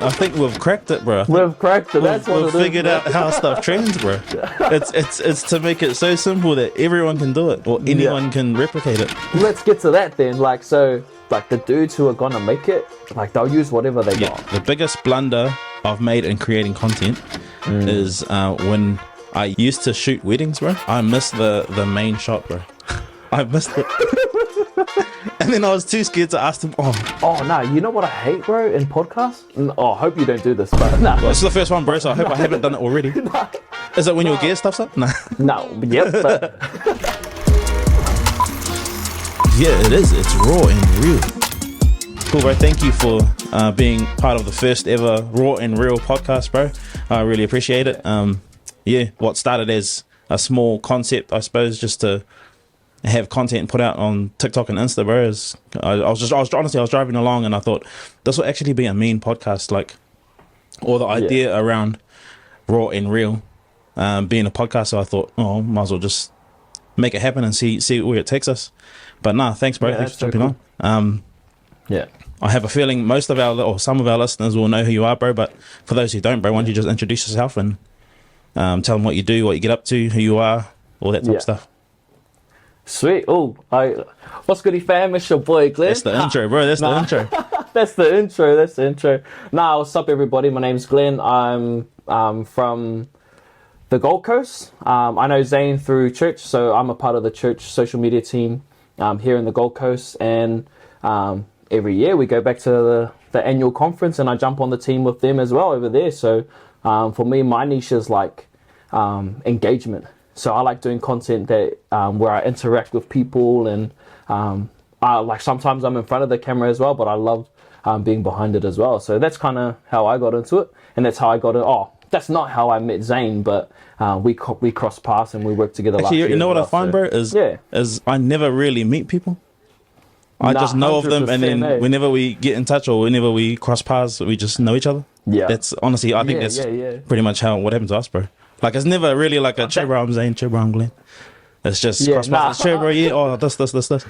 I think we've cracked it, bro. We've cracked it. That's what we've it is, figured out how stuff trends, bro. It's to make it so simple that everyone can do it or anyone can replicate it. Let's get to that then. Like, so, like the dudes who are gonna make it, like they'll use whatever they got. The biggest blunder I've made in creating content is when I used to shoot weddings, bro. I missed the main shot, bro. I missed it. And then I was too scared to ask them. Oh no, you know what I hate, bro, in podcasts? I hope you don't do this, but no. Well, this is the first one, bro, so I hope I haven't done it already. Is it when your gear stuff's up? No. No, yep. But... yeah, it is. It's raw and real. Cool, bro. Thank you for being part of the first ever Raw and Real podcast, bro. I really appreciate it. What started as a small concept, I suppose, just to have content put out on TikTok and Insta, bro. I was driving along and I thought this will actually be a mean podcast, like, or the idea around Raw and Real being a podcast. So I thought, might as well just make it happen and see where it takes us. But nah, thanks, bro. Thanks for jumping on. I have a feeling most of some of our listeners will know who you are, bro. But for those who don't, bro, why don't you just introduce yourself and tell them what you do, what you get up to, who you are, all that type of stuff. Sweet. What's goody fam? It's your boy Glenn. That's the intro, bro. That's the intro. That's the intro. Nah, what's up, everybody? My name's Glenn. I'm from the Gold Coast. I know Zane through church, so I'm a part of the church social media team here in the Gold Coast. And every year we go back to the annual conference, and I jump on the team with them as well over there. So for me, my niche is like engagement. So I like doing content that where I interact with people, and sometimes I'm in front of the camera as well, but I love being behind it as well. So that's kind of how I got into it, and that's how I got it. That's not how I met Zane, but we crossed paths and we worked together. Actually, you know what I find, bro, is I never really meet people. I just know of them, and then whenever we get in touch or whenever we cross paths, we just know each other. Yeah, that's honestly, I think that's pretty much what happened to us, bro. Like, it's never really like a chill, bro, I'm Zane, chill, bro, I'm Glenn. It's just cross paths, chill, bro, this.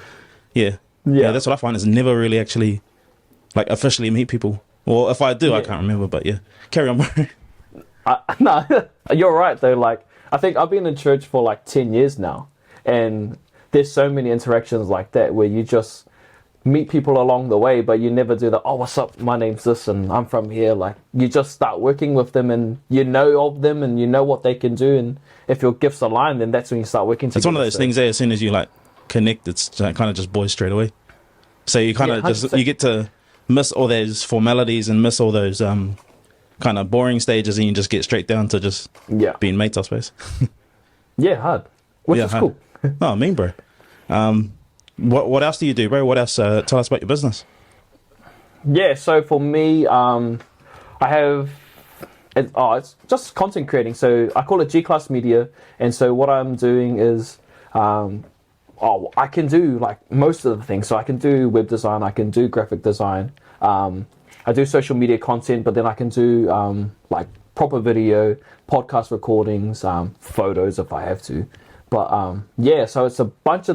Yeah, that's what I find, is never really actually like officially meet people. Well, if I do, I can't remember, but carry on, bro. No, you're right though. Like, I think I've been in church for like 10 years now, and there's so many interactions like that where you just meet people along the way, but you never do the, what's up, my name's this and I'm from here. Like, you just start working with them and you know of them and you know what they can do, and if your gifts align, then that's when you start working together. It's one of those things there, as soon as you like connect, it's kind of just boys straight away. So you kind of just, you get to miss all those formalities and miss all those kind of boring stages, and you just get straight down to just being mates, I suppose. Hard. Which is cool. Oh, mean, bro. What else do you do, bro? What else? Tell us about your business. Yeah, so for me, I have, it's just content creating. So I call it G-Class Media. And so what I'm doing is, I can do like most of the things. So I can do web design, I can do graphic design. I do social media content, but then I can do like proper video, podcast recordings, photos if I have to. But so it's a bunch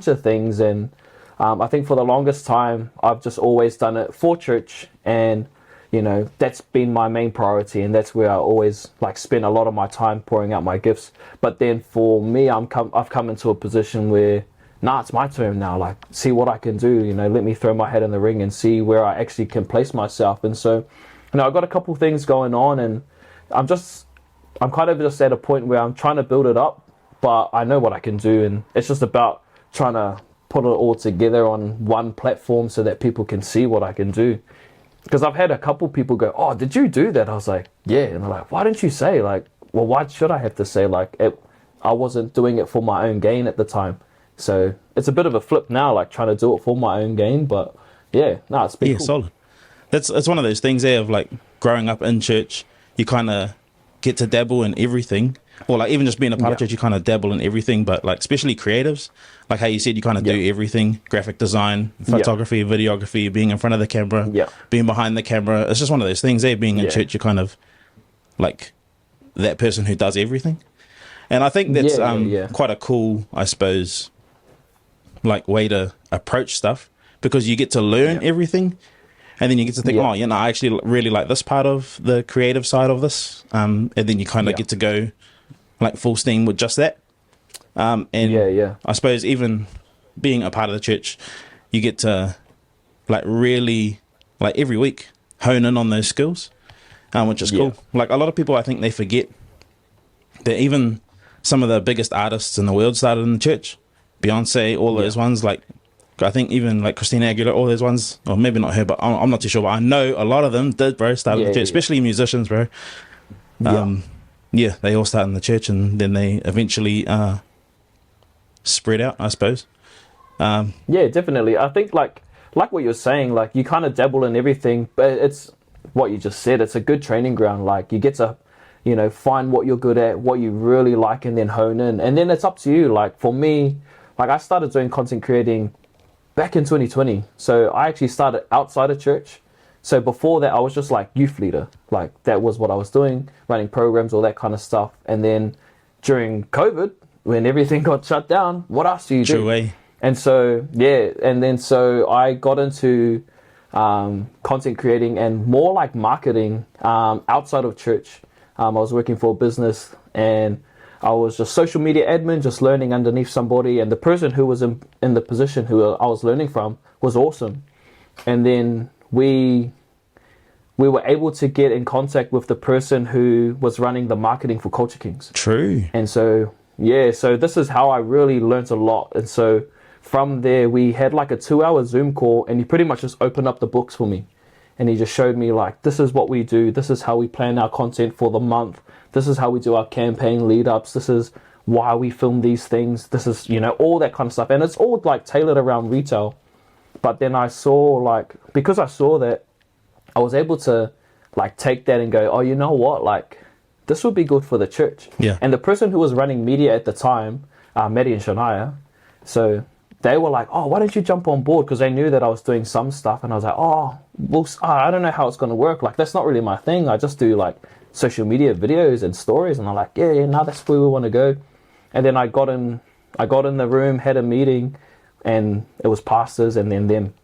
of things, and I think for the longest time I've just always done it for church, and that's been my main priority, and that's where I always like spend a lot of my time pouring out my gifts. But then for me, I've come into a position where it's my turn now. Like, see what I can do. Let me throw my head in the ring and see where I actually can place myself. And so, I've got a couple things going on, and I'm kind of just at a point where I'm trying to build it up. But I know what I can do, and it's just about trying to put it all together on one platform so that people can see what I can do. Because I've had a couple people go, did you do that? I was like, yeah. And they're like, why didn't you say? Like, well, why should I have to say? Like, I wasn't doing it for my own gain at the time. So it's a bit of a flip now, like trying to do it for my own gain. But it's been cool. Solid. It's one of those things there of like growing up in church, you kind of get to dabble in everything. Or like even just being a part of church, you kind of dabble in everything, but like especially creatives, like how you said, you kind of do everything: graphic design, photography, videography, being in front of the camera, being behind the camera. It's just one of those things there. Being in church, you're kind of like that person who does everything. And I think that's quite a cool, I suppose, like way to approach stuff, because you get to learn everything. and then you get to think, oh, I actually really like this part of the creative side of this, and then you kind of get to go like full steam with just that. And I suppose even being a part of the church, you get to like really like every week hone in on those skills, which is cool. Like a lot of people, I think they forget that even some of the biggest artists in the world started in the church. Beyonce, all those ones, like I think even like Christina Aguilera, all those ones, or maybe not her, but I'm not too sure, but I know a lot of them did, bro, start in the church, especially musicians, bro. They all start in the church, and then they eventually spread out, I suppose. Yeah, definitely. I think like what you're saying, like you kind of dabble in everything, but it's what you just said. It's a good training ground. Like you get to, find what you're good at, what you really like, and then hone in. And then it's up to you. Like for me, like I started doing content creating back in 2020. So I actually started outside of church. So before that, I was just like youth leader. Like that was what I was doing, running programs, all that kind of stuff. And then during COVID, when everything got shut down, what else do you do? True way. And so, so I got into content creating and more like marketing outside of church. I was working for a business, and I was just social media admin, just learning underneath somebody. And the person who was in the position who I was learning from was awesome. And then we were able to get in contact with the person who was running the marketing for Culture Kings. True. And so, so this is how I really learned a lot. And so from there, we had like a 2-hour Zoom call, and he pretty much just opened up the books for me. And he just showed me like, this is what we do. This is how we plan our content for the month. This is how we do our campaign lead ups. This is why we film these things. This is, all that kind of stuff. And it's all like tailored around retail. But then I saw because I saw that, I was able to like take that and go, oh, you know what? Like this would be good for the church. Yeah. And the person who was running media at the time, Maddie and Shania, so they were like, oh, why don't you jump on board? Because they knew that I was doing some stuff. And I was like, I don't know how it's going to work. Like, that's not really my thing. I just do like social media videos and stories. And I'm like, no, that's where we want to go. And then I got in the room, had a meeting, and it was pastors and then them.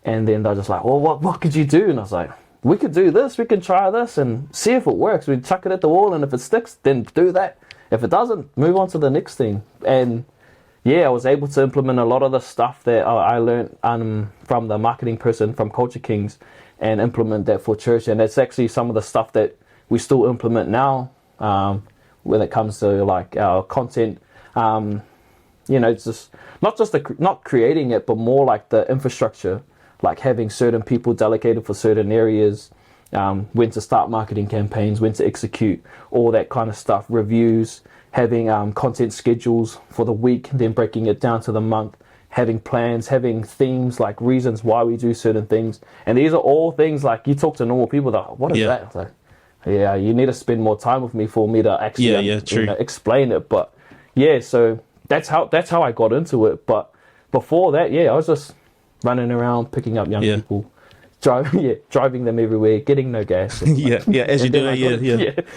And then they're just like, well, what could you do? And I was like, we could do this. We can try this and see if it works. We chuck it at the wall. And if it sticks, then do that. If it doesn't, move on to the next thing. And I was able to implement a lot of the stuff that I learned from the marketing person from Culture Kings and implement that for church. And it's actually some of the stuff that we still implement now when it comes to like our content. It's just not creating it, but more like the infrastructure, like having certain people delegated for certain areas, when to start marketing campaigns, when to execute, all that kind of stuff, reviews, having content schedules for the week, then breaking it down to the month, having plans, having themes, like reasons why we do certain things. And these are all things like you talk to normal people, they're like, what is that? It's like, you need to spend more time with me for me to actually explain it. But so that's how I got into it. But before that, I was just running around picking up young people, driving them everywhere, getting no gas. As you do,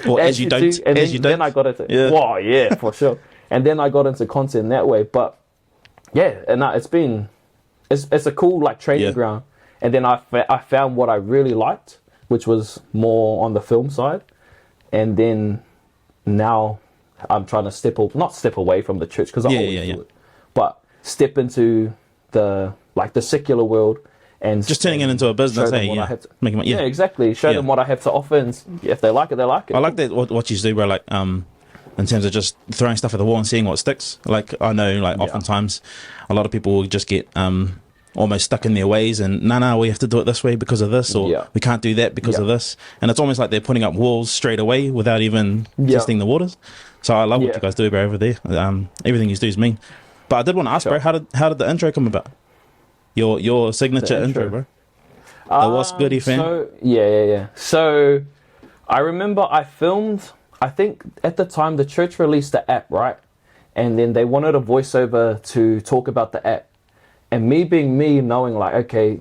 or as you don't. And then I got into for sure. And then I got into content that way. But and it's a cool like training ground. And then I found what I really liked, which was more on the film side. And then now I'm trying to not step away from the church because I always do it, but step into the secular world. And just turning it into a business, making money. Exactly. Show them what I have to offer, and if they like it, they like it. I like that what you do, bro. Like, in terms of just throwing stuff at the wall and seeing what sticks. Like, I know, like, oftentimes a lot of people will just get almost stuck in their ways, and no, we have to do it this way because of this, or we can't do that because of this. And it's almost like they're putting up walls straight away without even testing the waters. So I love what you guys do, bro, over there. Everything you do is mean. But I did want to ask, bro, how did the intro come about? Your signature intro, bro. The What's Goody fan. So, So I remember I filmed, I think at the time the church released the app, right? And then they wanted a voiceover to talk about the app. And me being me, knowing like, okay,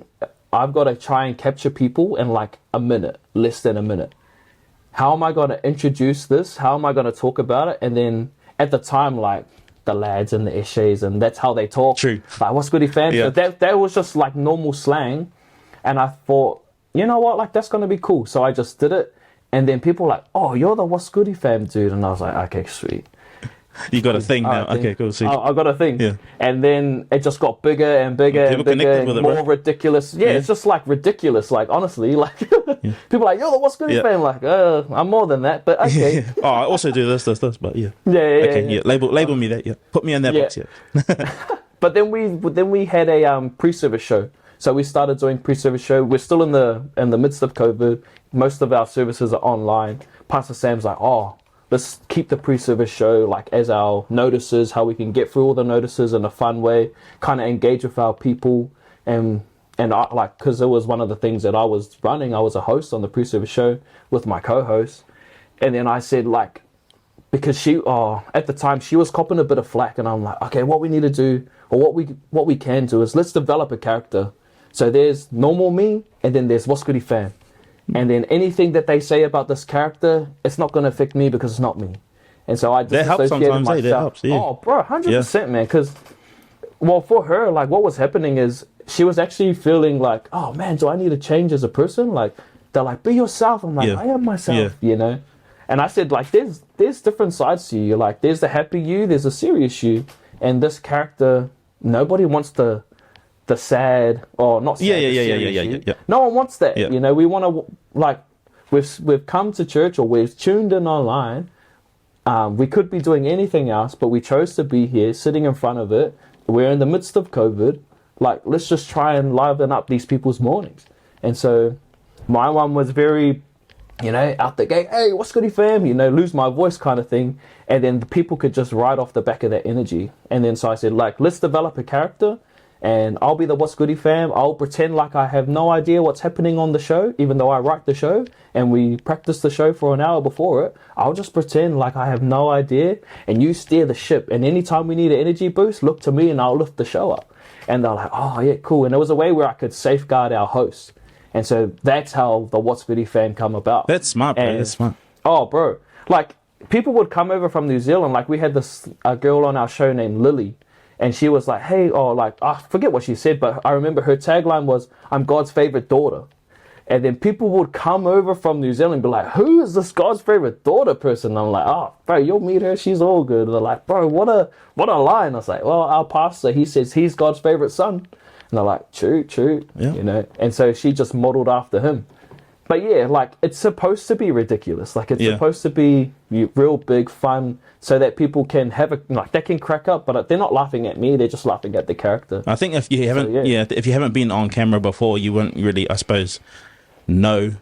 I've got to try and capture people in like a minute, less than a minute. How am I going to introduce this? How am I going to talk about it? And then at the time, like, the lads and the essays, and that's how they talk. True. Like, what's goody fam? So that was just like normal slang. And I thought, you know what, like, that's going to be cool. So I just did it. And then people were like, oh, you're the What's Goody fam, dude. And I was like, okay, sweet. You got a thing now. Okay, cool. See. I got a thing. Yeah. And then it just got bigger and bigger and bigger and more ridiculous. Yeah, it's just like ridiculous. Like, honestly, like people are like, yo, what's good, fam? Like, I'm more than that, but okay. Oh, I also do this, but yeah. Yeah. Label me that. Yeah. Put me in that box. Yeah. But then we had a pre-service show. So we started doing pre-service show. We're still in the midst of COVID. Most of our services are online. Pastor Sam's like, oh, let's keep the pre-service show like as our notices, how we can get through all the notices in a fun way, kind of engage with our people. And I, like, because it was one of the things that I was running. I was a host on the pre-service show with my co-host. And then I said, like, because at the time she was copping a bit of flack, and I'm like, okay, what we need to do, or what we can do is let's develop a character. So there's normal me, and then there's What's Goody fam. And then anything that they say about this character, it's not going to affect me because it's not me. And so I just associated myself. That helps, yeah. Oh, bro, 100%, man. Because, well, for her, like, what was happening is she was actually feeling like, oh, man, do I need to change as a person? Like, they're like, be yourself. I'm like, I am myself, you know? And I said, like, there's different sides to you. Like, there's the happy you, there's the serious you. And this character, nobody wants the sad, or not sad, yeah. No one wants that. You know, we want to, like, we've come to church, or we've tuned in online. We could be doing anything else, but we chose to be here, sitting in front of it. We're in the midst of COVID. Like, let's just try and liven up these people's mornings. And so my one was very, you know, out the gate, hey, what's goody fam? You know, lose my voice kind of thing. And then the people could just ride off the back of that energy. And then so I said, like, let's develop a character. And I'll be the What's Goody fam. I'll pretend like I have no idea what's happening on the show, even though I write the show and we practice the show for an hour before it. I'll just pretend like I have no idea, and you steer the ship. And anytime we need an energy boost, look to me and I'll lift the show up. And they're like, oh, yeah, cool. And there was a way where I could safeguard our host. And so that's how the What's Goody fam come about. That's smart, bro. That's smart. Oh, bro. Like, people would come over from New Zealand. Like, we had a girl on our show named Lily. And she was like, hey, or like, I forget what she said, but I remember her tagline was, I'm God's favorite daughter. And then people would come over from New Zealand and be like, who is this God's favorite daughter person? And I'm like, oh, bro, you'll meet her. She's all good. And they're like, bro, what a line. I was like, well, our pastor, he says he's God's favorite son. And they're like, true, you know. And so she just modeled after him. But yeah, like, it's supposed to be ridiculous. Like, it's supposed to be real big fun, so that people can have they can crack up, but they're not laughing at me, they're just laughing at the character. I think if you haven't, if you haven't been on camera before, you wouldn't really, I suppose, know.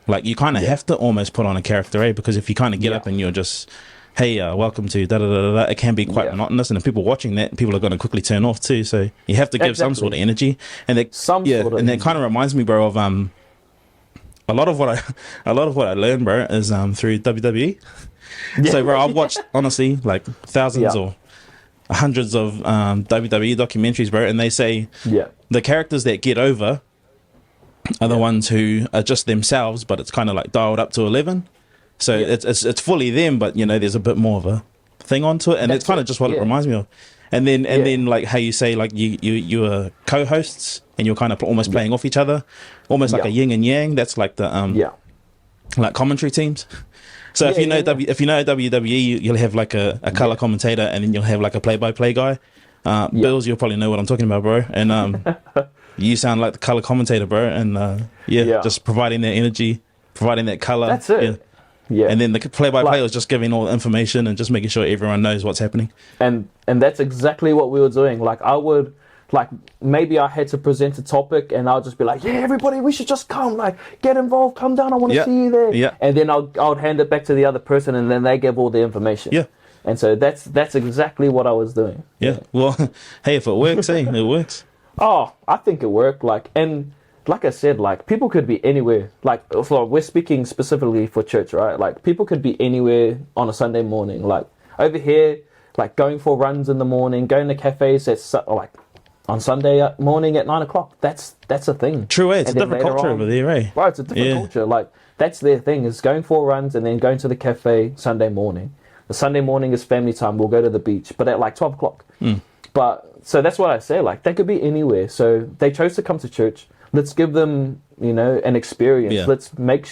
Like, you kind of have to almost put on a character, because if you kind of get up and you're just, hey, welcome to da-da-da-da-da, it can be quite monotonous, and if people watching that, people are going to quickly turn off too, so you have to give some sort of energy. And that, and that kind of reminds me, bro, of a lot of what I learned, bro, is through WWE. So, bro, I've watched, honestly, like thousands or hundreds of WWE documentaries, bro, and they say the characters that get over are the ones who are just themselves, but it's kind of like dialed up to 11. So it's fully them, but, you know, there's a bit more of a thing onto it, and it's kind of just what it reminds me of. And then like how you say, like, you are co-hosts and you're kind of almost playing off each other, almost like a yin and yang. That's like the like commentary teams. So if you know WWE, you'll have like a color commentator, and then you'll have like a play-by-play guy. Bills, you'll probably know what I'm talking about, bro. And you sound like the color commentator, bro. And just providing that energy, providing that color. That's it. Yeah. And then the play-by-play was just giving all the information and just making sure everyone knows what's happening. And that's exactly what we were doing. Like, I would, like, maybe I had to present a topic, and I'll just be like, yeah, everybody, we should just come, like, get involved, come down, I want to see you there. Yeah. And then I'll hand it back to the other person, and then they give all the information. Yeah. And so that's exactly what I was doing. Yeah. Well, hey, if it works, it works. Oh, I think it worked. Like, and like I said, like, people could be anywhere. Like, so we're speaking specifically for church, right? Like, people could be anywhere on a Sunday morning. Like, over here, like, going for runs in the morning, going to cafes like on Sunday morning at 9 o'clock. That's a thing. True, it's a different culture over there, eh? Right, it's a different culture. Like, that's their thing, is going for runs and then going to the cafe Sunday morning. The Sunday morning is family time. We'll go to the beach, but at like 12 o'clock. But so that's what I say. Like, they could be anywhere. So they chose to come to church. Let's give them an experience. Yeah. Let's make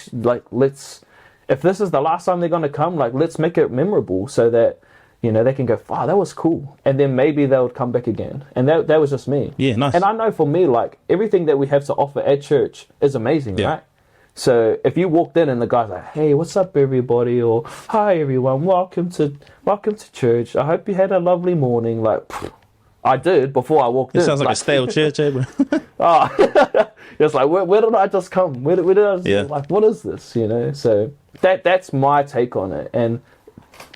if this is the last time they're going to come, like, let's make it memorable so that, they can go, wow, that was cool. And then maybe they would come back again. And that was just me. Yeah, nice. And I know for me, like, everything that we have to offer at church is amazing, right? So if you walked in and the guy's like, hey, what's up, everybody? Or, hi, everyone. Welcome to church. I hope you had a lovely morning. Like, I did before I walked in. It sounds like a stale church, bro. It's like, where did I just come? Where did I just, like, what is this, So that's my take on it. And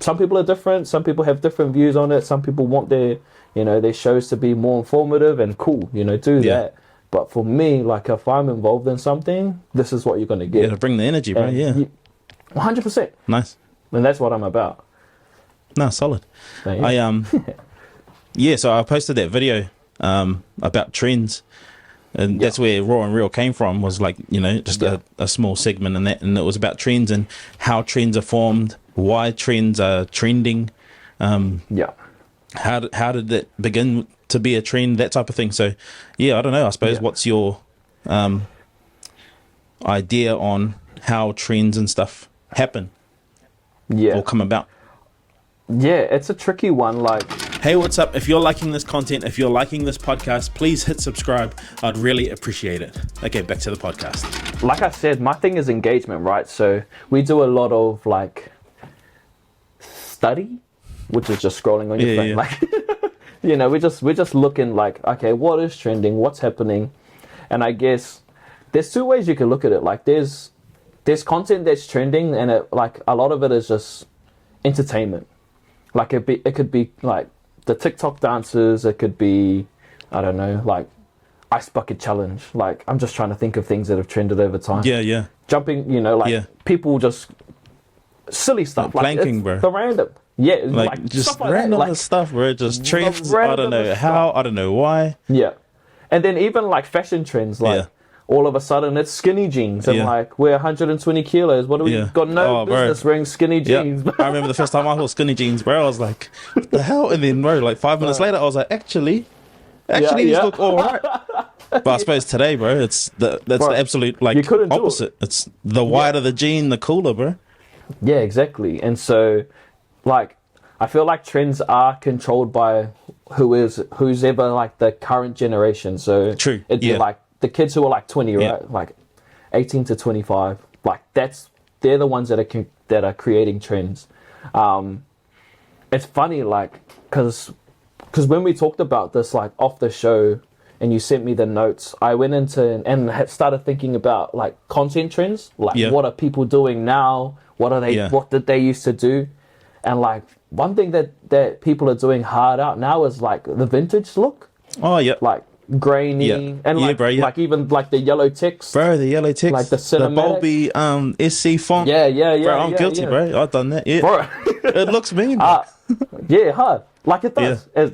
some people are different. Some people have different views on it. Some people want their shows to be more informative and cool, do that. But for me, like, if I'm involved in something, this is what you're going to get. Yeah, to bring the energy, bro. And 100%. Nice. And that's what I'm about. No, solid. So I posted that video about trends, and that's where Raw+Reel came from, was like, just a small segment, and it was about trends and how trends are formed, why trends are trending. How did that begin to be a trend, that type of thing. So I don't know, I suppose what's your idea on how trends and stuff happen or come about? It's a tricky one. Like, hey, what's up? If you're liking this content, if you're liking this podcast, please hit subscribe. I'd really appreciate it. Okay, back to the podcast. Like I said, my thing is engagement, right? So we do a lot of, like, study, which is just scrolling on your phone. Like, we're just looking like, okay, what is trending? What's happening? And I guess there's two ways you can look at it. Like, there's content that's trending, and a lot of it is just entertainment. Like, it could be like the TikTok dances. It could be, I don't know, like ice bucket challenge. Like, I'm just trying to think of things that have trended over time. Yeah. Jumping, people just silly stuff. Like planking, bro. The random. Yeah, like just stuff like random that. Like, stuff, bro. Just trends. I don't know how. I don't know why. Yeah, and then even like fashion trends, like all of a sudden it's skinny jeans, and like, we're 120 kilos. What do we got? No business wearing skinny jeans. I remember the first time I wore skinny jeans, bro. I was like, what the hell? And then, bro, like 5 minutes later, I was like, actually, these look all right. But I suppose today, bro, that's the absolute like opposite. It's the wider the jean, the cooler, bro. Yeah, exactly. And so, like, I feel like trends are controlled by who's ever like the current generation. So true. It'd be like the kids who are like 20, right? Like 18 to 25. Like, they're the ones that are creating trends. It's funny, like, because when we talked about this, like, off the show, and you sent me the notes, I went into and had started thinking about, like, content trends. Like, what are people doing now? What are they? What did they used to do? And, like, one thing that people are doing hard out now is, like, the vintage look. Oh, yeah. Like, grainy. And, like, bro, like, even, like, the yellow text. Bro, the yellow text. Like, the cinematic. The Bulby SC font. Yeah. Bro, I'm guilty, bro. I've done that. Yeah. Bro. It looks mean, bro. Hard. Like, it does. Yeah.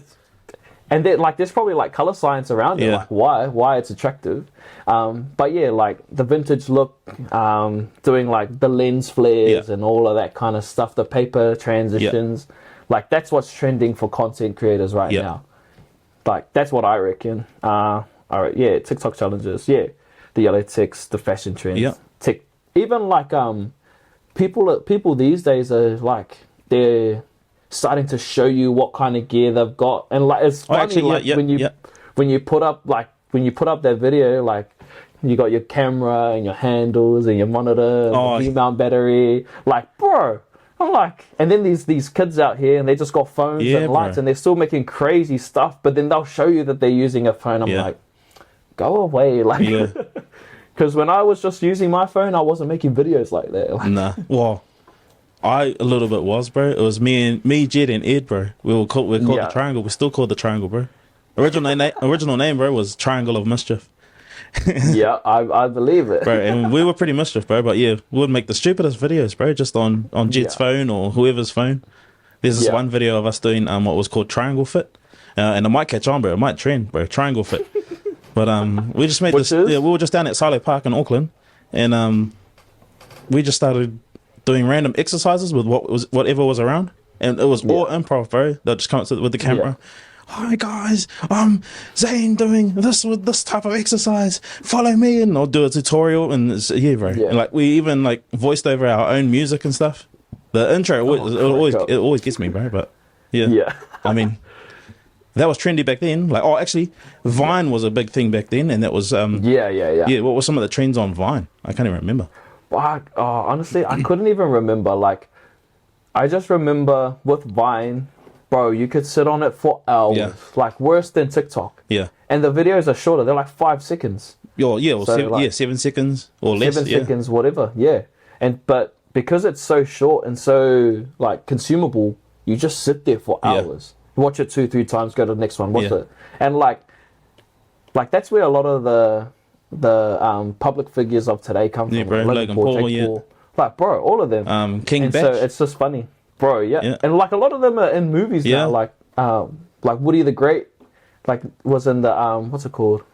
And then, like, there's probably, like, color science around it, like why it's attractive. But yeah, like the vintage look, doing like the lens flares and all of that kind of stuff, the paper transitions, like that's what's trending for content creators right now. Like, that's what I reckon. TikTok challenges, the yellow text, the fashion trends, even like people these days are like, they're starting to show you what kind of gear they've got, and like it's funny, when you put up that video, like you got your camera and your handles and your monitor, the V-mount battery, like, bro, I'm like, and then these kids out here and they just got phones and lights, and they're still making crazy stuff, but then they'll show you that they're using a phone. I'm like, go away, like, because when I was just using my phone, I wasn't making videos like that. Like, nah, well, I a little bit was, bro. It was me, Jed, and Ed, bro. We're called the Triangle. We're still called the Triangle, bro. Original name, bro, was Triangle of Mischief. I believe it, bro. And we were pretty mischief, bro. But we would make the stupidest videos, bro, just on Jed's phone or whoever's phone. There's this one video of us doing what was called Triangle Fit, and it might catch on, bro. It might trend, bro. Triangle Fit. But we just made this. Yeah, we were just down at Silo Park in Auckland, and we just started doing random exercises with whatever was around, and it was all improv, bro. They'll just come up with the camera. "Hi guys, I'm Zane doing this with this type of exercise. Follow me," and I'll do a tutorial. And it's, yeah, bro. Yeah. And like we even like voiced over our own music and stuff. The intro it always gets me, bro. But yeah. I mean, that was trendy back then. Like, oh, actually, Vine was a big thing back then, and that was Yeah, what were some of the trends on Vine? I can't even remember. Honestly, I couldn't even remember. Like, I just remember with Vine, bro, you could sit on it for hours. Like, worse than TikTok. Yeah. And the videos are shorter. They're like 5 seconds. Or 7 seconds or less. 7 seconds, whatever. Yeah. But because it's so short and so like consumable, you just sit there for hours. Watch it 2-3 times, go to the next one, watch it. And like that's where a lot of the public figures of today come from. Bro. Logan Paul, Paul. Like, bro, all of them. King Batch. So it's just funny. Bro, and like a lot of them are in movies now, like Woody the Great, like was in the what's it called?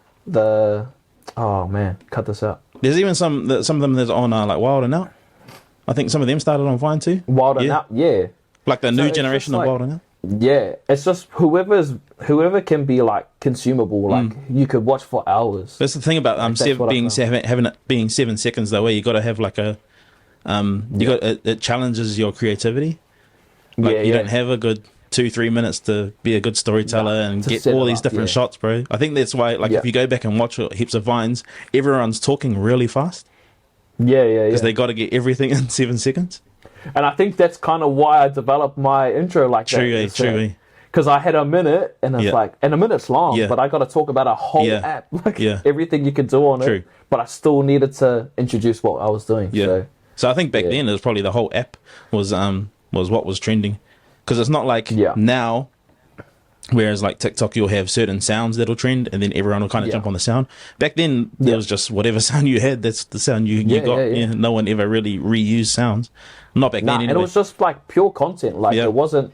Oh man, cut this out. There's even some of them that's on like Wild and Out. I think some of them started on Vine too. Wild and Out, yeah. Like the new generation of Wild and Out. Yeah, it's just whoever can be like consumable, like you could watch for hours. That's the thing about having it being 7 seconds though, where you got to have like a it challenges your creativity. Like you don't have a good 2-3 minutes to be a good storyteller and get all these different shots, bro. I think that's why, like, if you go back and watch heaps of Vines, everyone's talking really fast. Because they got to get everything in 7 seconds. And I think that's kind of why I developed my intro like that. True. Because I had a minute, and it's like, and a minute's long, but I got to talk about a whole app, like everything you could do on it. But I still needed to introduce what I was doing. So I think back then it was probably the whole app was what was trending, because it's not like now. Whereas like TikTok, you'll have certain sounds that'll trend, and then everyone will kind of jump on the sound. Back then, there was just whatever sound you had, that's the sound you got. No one ever really reused sounds. Not back then anyway. And it was just like pure content. Like it wasn't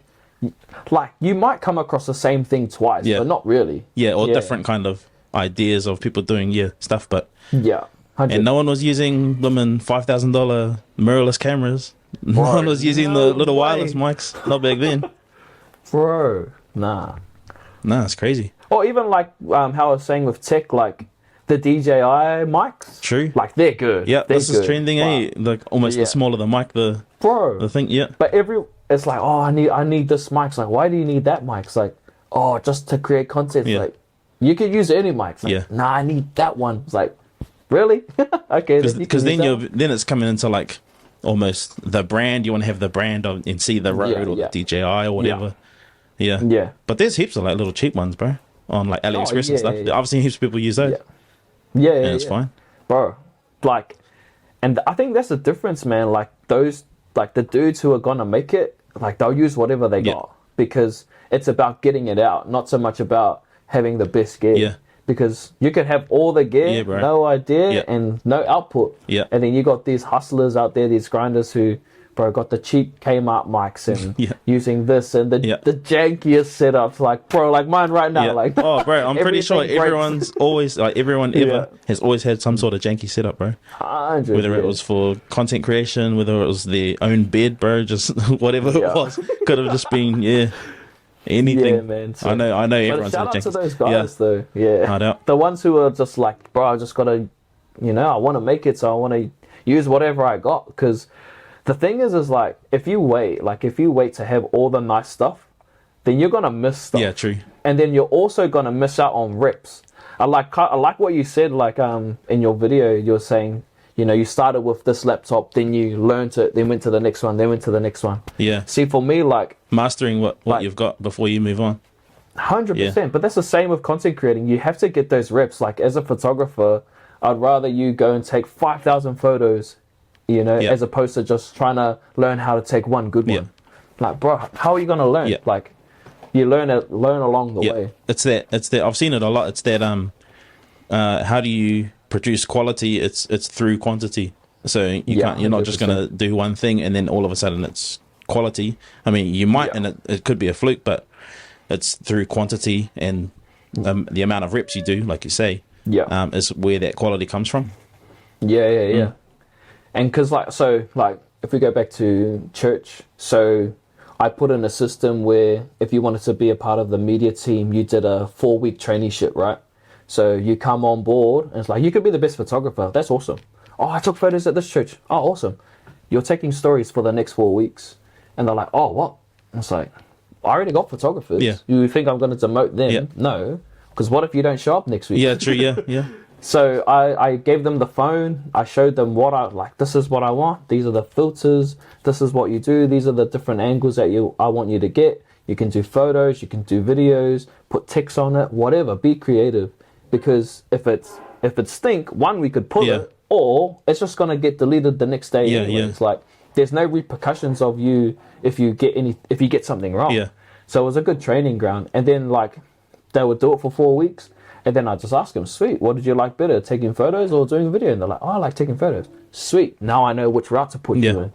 like you might come across the same thing twice, but not really. Or different kind of ideas of people doing stuff, but 100. And no one was using them in $5,000 mirrorless cameras. No one was using the little wireless mics. Not back then. Bro, nah, it's crazy. Or even like how I was saying with tech, like the DJI mics. True. Like they're good. Yeah, this is trending, Like almost the smaller the mic, the thing, But it's like, oh, I need this mic. It's like, why do you need that mic? It's like, oh, just to create content. It's like, you could use any mic. It's like, nah, I need that one. It's like, really? Okay. Because then it's coming into like almost the brand. You want to have the brand and see the Rode or the DJI or whatever. Yeah. But there's heaps of like little cheap ones, bro, on like AliExpress and stuff. I've seen heaps of people use those. And it's fine. Bro, like, and I think that's the difference, man. Like those, like the dudes who are gonna make it, like they'll use whatever they got, because it's about getting it out, not so much about having the best gear. Because you can have all the gear, no idea, and no output. And then you got these hustlers out there, these grinders who, bro, got the cheap Kmart mics and using this and the jankiest setups, like, bro, like mine right now. Like, oh, bro, I'm pretty sure everyone's always, like, everyone ever has always had some sort of janky setup, bro. 100, whether it was for content creation, whether it was their own bed, bro, just whatever it was. Could have just been, anything. Yeah, man. So, I know everyone's shout out janky. to those guys, though. Yeah. The ones who are just like, bro, I just got to, I want to make it, so I want to use whatever I got, because the thing is like, if you wait to have all the nice stuff, then you're gonna miss stuff. Yeah, true. And then you're also gonna miss out on reps. I like what you said, like in your video, you're saying, you started with this laptop, then you learned it, then went to the next one, then went to the next one. Yeah. See, for me, like mastering what you've got before you move on. 100%. But that's the same with content creating. You have to get those reps. Like as a photographer, I'd rather you go and take 5,000 photos, as opposed to just trying to learn how to take one good one. Like, bro, how are you going to learn? Like, you learn along the way. It's that. I've seen it a lot. It's that, how do you produce quality? It's through quantity. So you're not just going to do one thing and then all of a sudden it's quality. I mean, you might, and it could be a fluke, but it's through quantity and the amount of reps you do, like you say, is where that quality comes from. And because if we go back to church, so I put in a system where if you wanted to be a part of the media team, you did a 4-week traineeship, right? So you come on board and it's like, you could be the best photographer. That's awesome. Oh, I took photos at this church. Oh, awesome. You're taking stories for the next 4 weeks. And they're like, oh, what? And it's like, I already got photographers. Yeah. You think I'm going to demote them? Yeah. No. Because what if you don't show up next week? Yeah, true. Yeah, yeah. So I gave them the phone. I showed them what I like. This is what I want. These are the filters. This is what you do. These are the different angles that I want you to get. You can do photos. You can do videos. Put text on it. Whatever. Be creative. Because if it's stink, one, we could pull it, or it's just gonna get deleted the next day. Yeah, anyway. yeah. It's like there's no repercussions of you if you get something wrong. Yeah. So it was a good training ground. And then like they would do it for 4 weeks. And then I just ask them, sweet, what did you like better, taking photos or doing a video? And they're like, oh, I like taking photos. Sweet, now I know which route to put you in.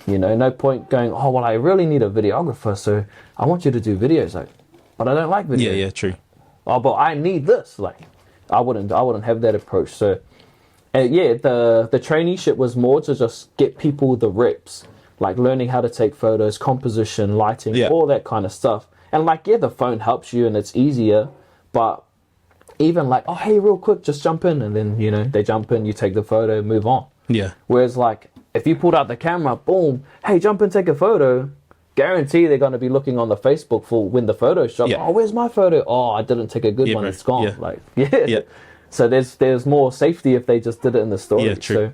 You know, no point going, oh, well, I really need a videographer, so I want you to do videos. Like, but I don't like videos. Yeah, yeah, true. Oh, but I need this. Like, I wouldn't have that approach. So, the traineeship was more to just get people the reps, like learning how to take photos, composition, lighting, all that kind of stuff. And like, the phone helps you and it's easier, but even like, oh, hey, real quick, just jump in. And then, you know, they jump in, you take the photo, move on. Yeah. Whereas like, if you pulled out the camera, boom, hey, jump in, take a photo, guarantee they're going to be looking on the Facebook for when the photo's shot. Oh, where's my photo? Oh, I didn't take a good one. Bro. It's gone. Yeah. Like, yeah. So there's more safety if they just did it in the story. Yeah, true. So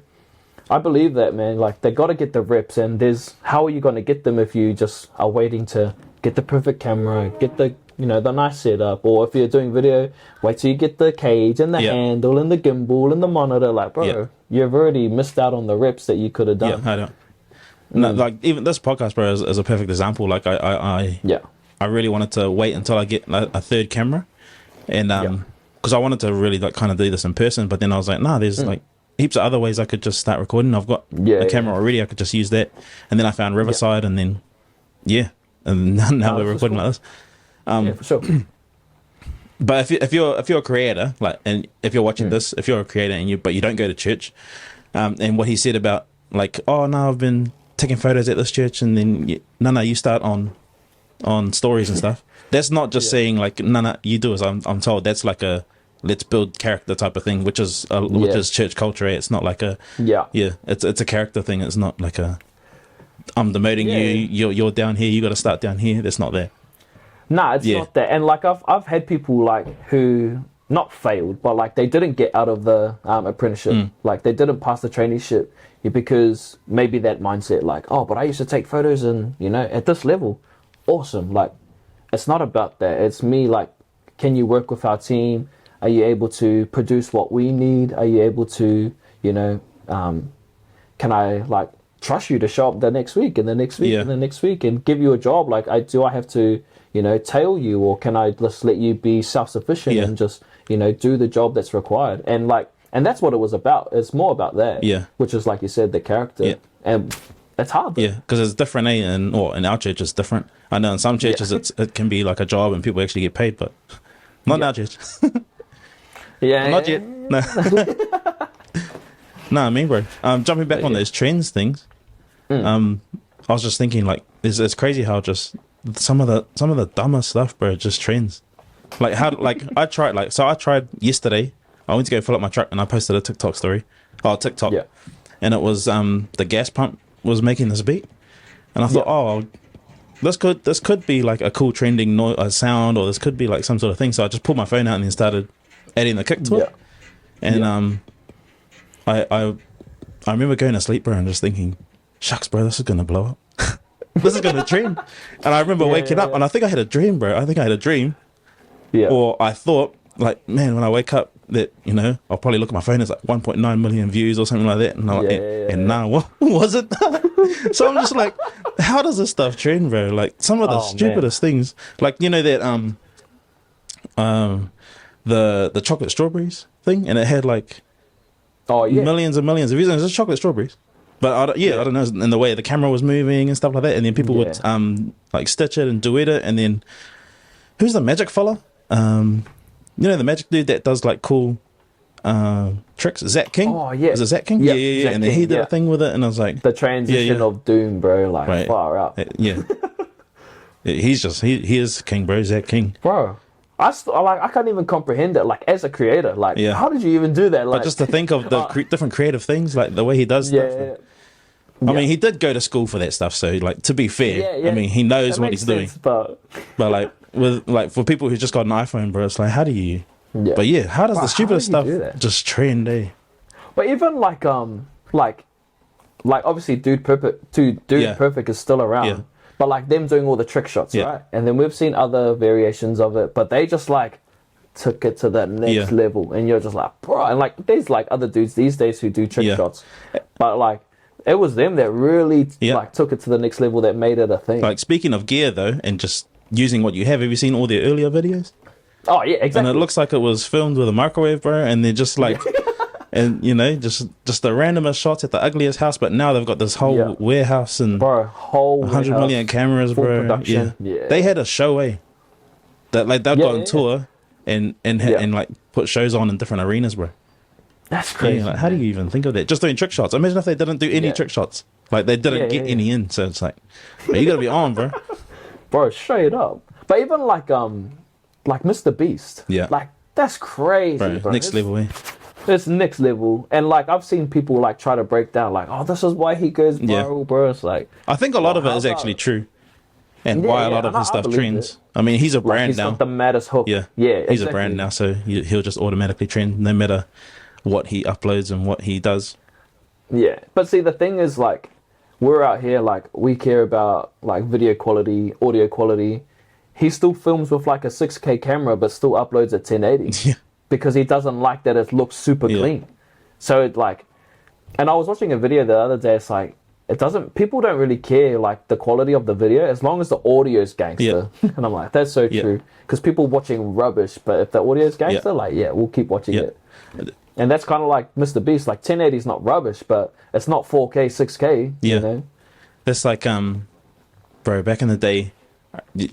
I believe that, man. Like, they got to get the reps, and how are you going to get them if you just are waiting to get the perfect camera, get the the nice setup, or if you're doing video, wait till you get the cage and the handle and the gimbal and the monitor. Like, bro, you've already missed out on the reps that you could have done. Yeah, I don't. No, like even this podcast, bro, is a perfect example. Like I really wanted to wait until I get a third camera, and because I wanted to really like kind of do this in person, but then I was like, nah, there's like heaps of other ways I could just start recording. I've got a camera already. I could just use that, and then I found Riverside, and then and now we're recording like this. For sure. But if you're a creator, like, and if you're watching this, if you're a creator but you don't go to church, and what he said about like, oh no, I've been taking photos at this church, and then you start on stories and stuff. That's not just saying like no, you do as I'm told. That's like a let's build character type of thing, which is church culture. It's not like a it's a character thing. It's not like a I'm demoting you. You're down here. You got to start down here. That's not there. Nah, it's not that. And like I've had people like who not failed, but like they didn't get out of the apprenticeship. Like they didn't pass the traineeship because maybe that mindset, like, oh, but I used to take photos and at this level, awesome. Like it's not about that. It's me like, can you work with our team? Are you able to produce what we need? Are you able to can I like trust you to show up the next week and the next week and the next week and give you a job? Like I have to tail you, or can I just let you be self-sufficient and just, do the job that's required? And like, and that's what it was about. It's more about that. Yeah. Which is, like you said, the character. Yeah. And it's hard. Though. Yeah, because it's different, and in our church it's different. I know in some churches it can be like a job and people actually get paid, but not in our church. Not yet. No. Nah, I mean, bro. Jumping back on those trends things. I was just thinking, like, it's crazy how just some of the dumbest stuff, bro, just trends. Like how, like I tried yesterday. I went to go fill up my truck and I posted a TikTok story. Oh, TikTok. Yeah. And it was the gas pump was making this beat, and I thought, oh, this could be like a cool trending sound, or this could be like some sort of thing. So I just pulled my phone out and then started adding the kick to it. And I remember going to sleep, bro, and just thinking, shucks, bro, this is gonna blow up. This is gonna trend. And I remember waking up, and I think I had a dream, bro. I think I had a dream. Yeah. Or I thought, like, man, when I wake up, that I'll probably look at my phone. It's like 1.9 million views or something like that. And now, what was it? So I'm just like, how does this stuff trend, bro? Like some of the stupidest things, like that the chocolate strawberries thing, and it had like millions and millions of views. And it's just chocolate strawberries. But I don't know, in the way the camera was moving and stuff like that, and then people would like stitch it and duet it, and then who's the magic fella? The magic dude that does like cool tricks, Zach King. Oh yeah, is it Zach King? Yeah. And then he did a thing with it, and I was like, the transition of doom, bro. Like far out. Yeah. He's just he is king, bro. He's that king. Bro, I can't even comprehend it. Like as a creator, like how did you even do that? Like but just to think of the different creative things, like the way he does stuff. yeah. I mean, he did go to school for that stuff, so like to be fair, I mean, he knows what he's doing. But like with like for people who just got an iPhone, bro, it's like how do you? Yeah. But yeah, how does the stupidest stuff just trend? But even like obviously Dude Perfect is still around. Yeah. But like them doing all the trick shots, right? And then we've seen other variations of it, but they just like took it to that next level, and you're just like, bro. And like there's like other dudes these days who do trick shots, but like it was them that really like took it to the next level that made it a thing. Like speaking of gear though, and just using what you have you seen all their earlier videos? Oh yeah, exactly. And it looks like it was filmed with a microwave, bro, and they're just like and you know, just the randomest shots at the ugliest house, but now they've got this whole warehouse and whole 100 million cameras, bro. Production. Yeah. They had a show, that like they'd go on tour and like put shows on in different arenas, bro. That's crazy. Yeah, like, how do you even think of that? Just doing trick shots. Imagine if they didn't do any trick shots. Like they didn't get any in. So it's like, you gotta be on, bro. Bro, straight up. But even like Mr. Beast. Yeah. Like that's crazy, bro. Next level, It's next level. And like I've seen people like try to break down like, oh, this is why he goes viral, bro. It's like I think a lot of it is actually true. And why a lot of his stuff trends. I mean, he's a brand now. He's got the maddest hook. Yeah, he's a brand now, so he'll just automatically trend no matter what he uploads and what he does. Yeah, but see, the thing is, like, we're out here, like, we care about, like, video quality, audio quality. He still films with, like, a 6K camera, but still uploads at 1080. Yeah. Because he doesn't like that it looks super clean. So, it, like, and I was watching a video the other day, it's like, people don't really care, like, the quality of the video, as long as the audio is gangster. And I'm like, that's so true. Because people watching rubbish, but if the audio is gangster, like, we'll keep watching it. And that's kind of like Mr. Beast. Like 1080 is not rubbish, but it's not 4K, 6K. Yeah, you know? That's like bro. Back in the day, you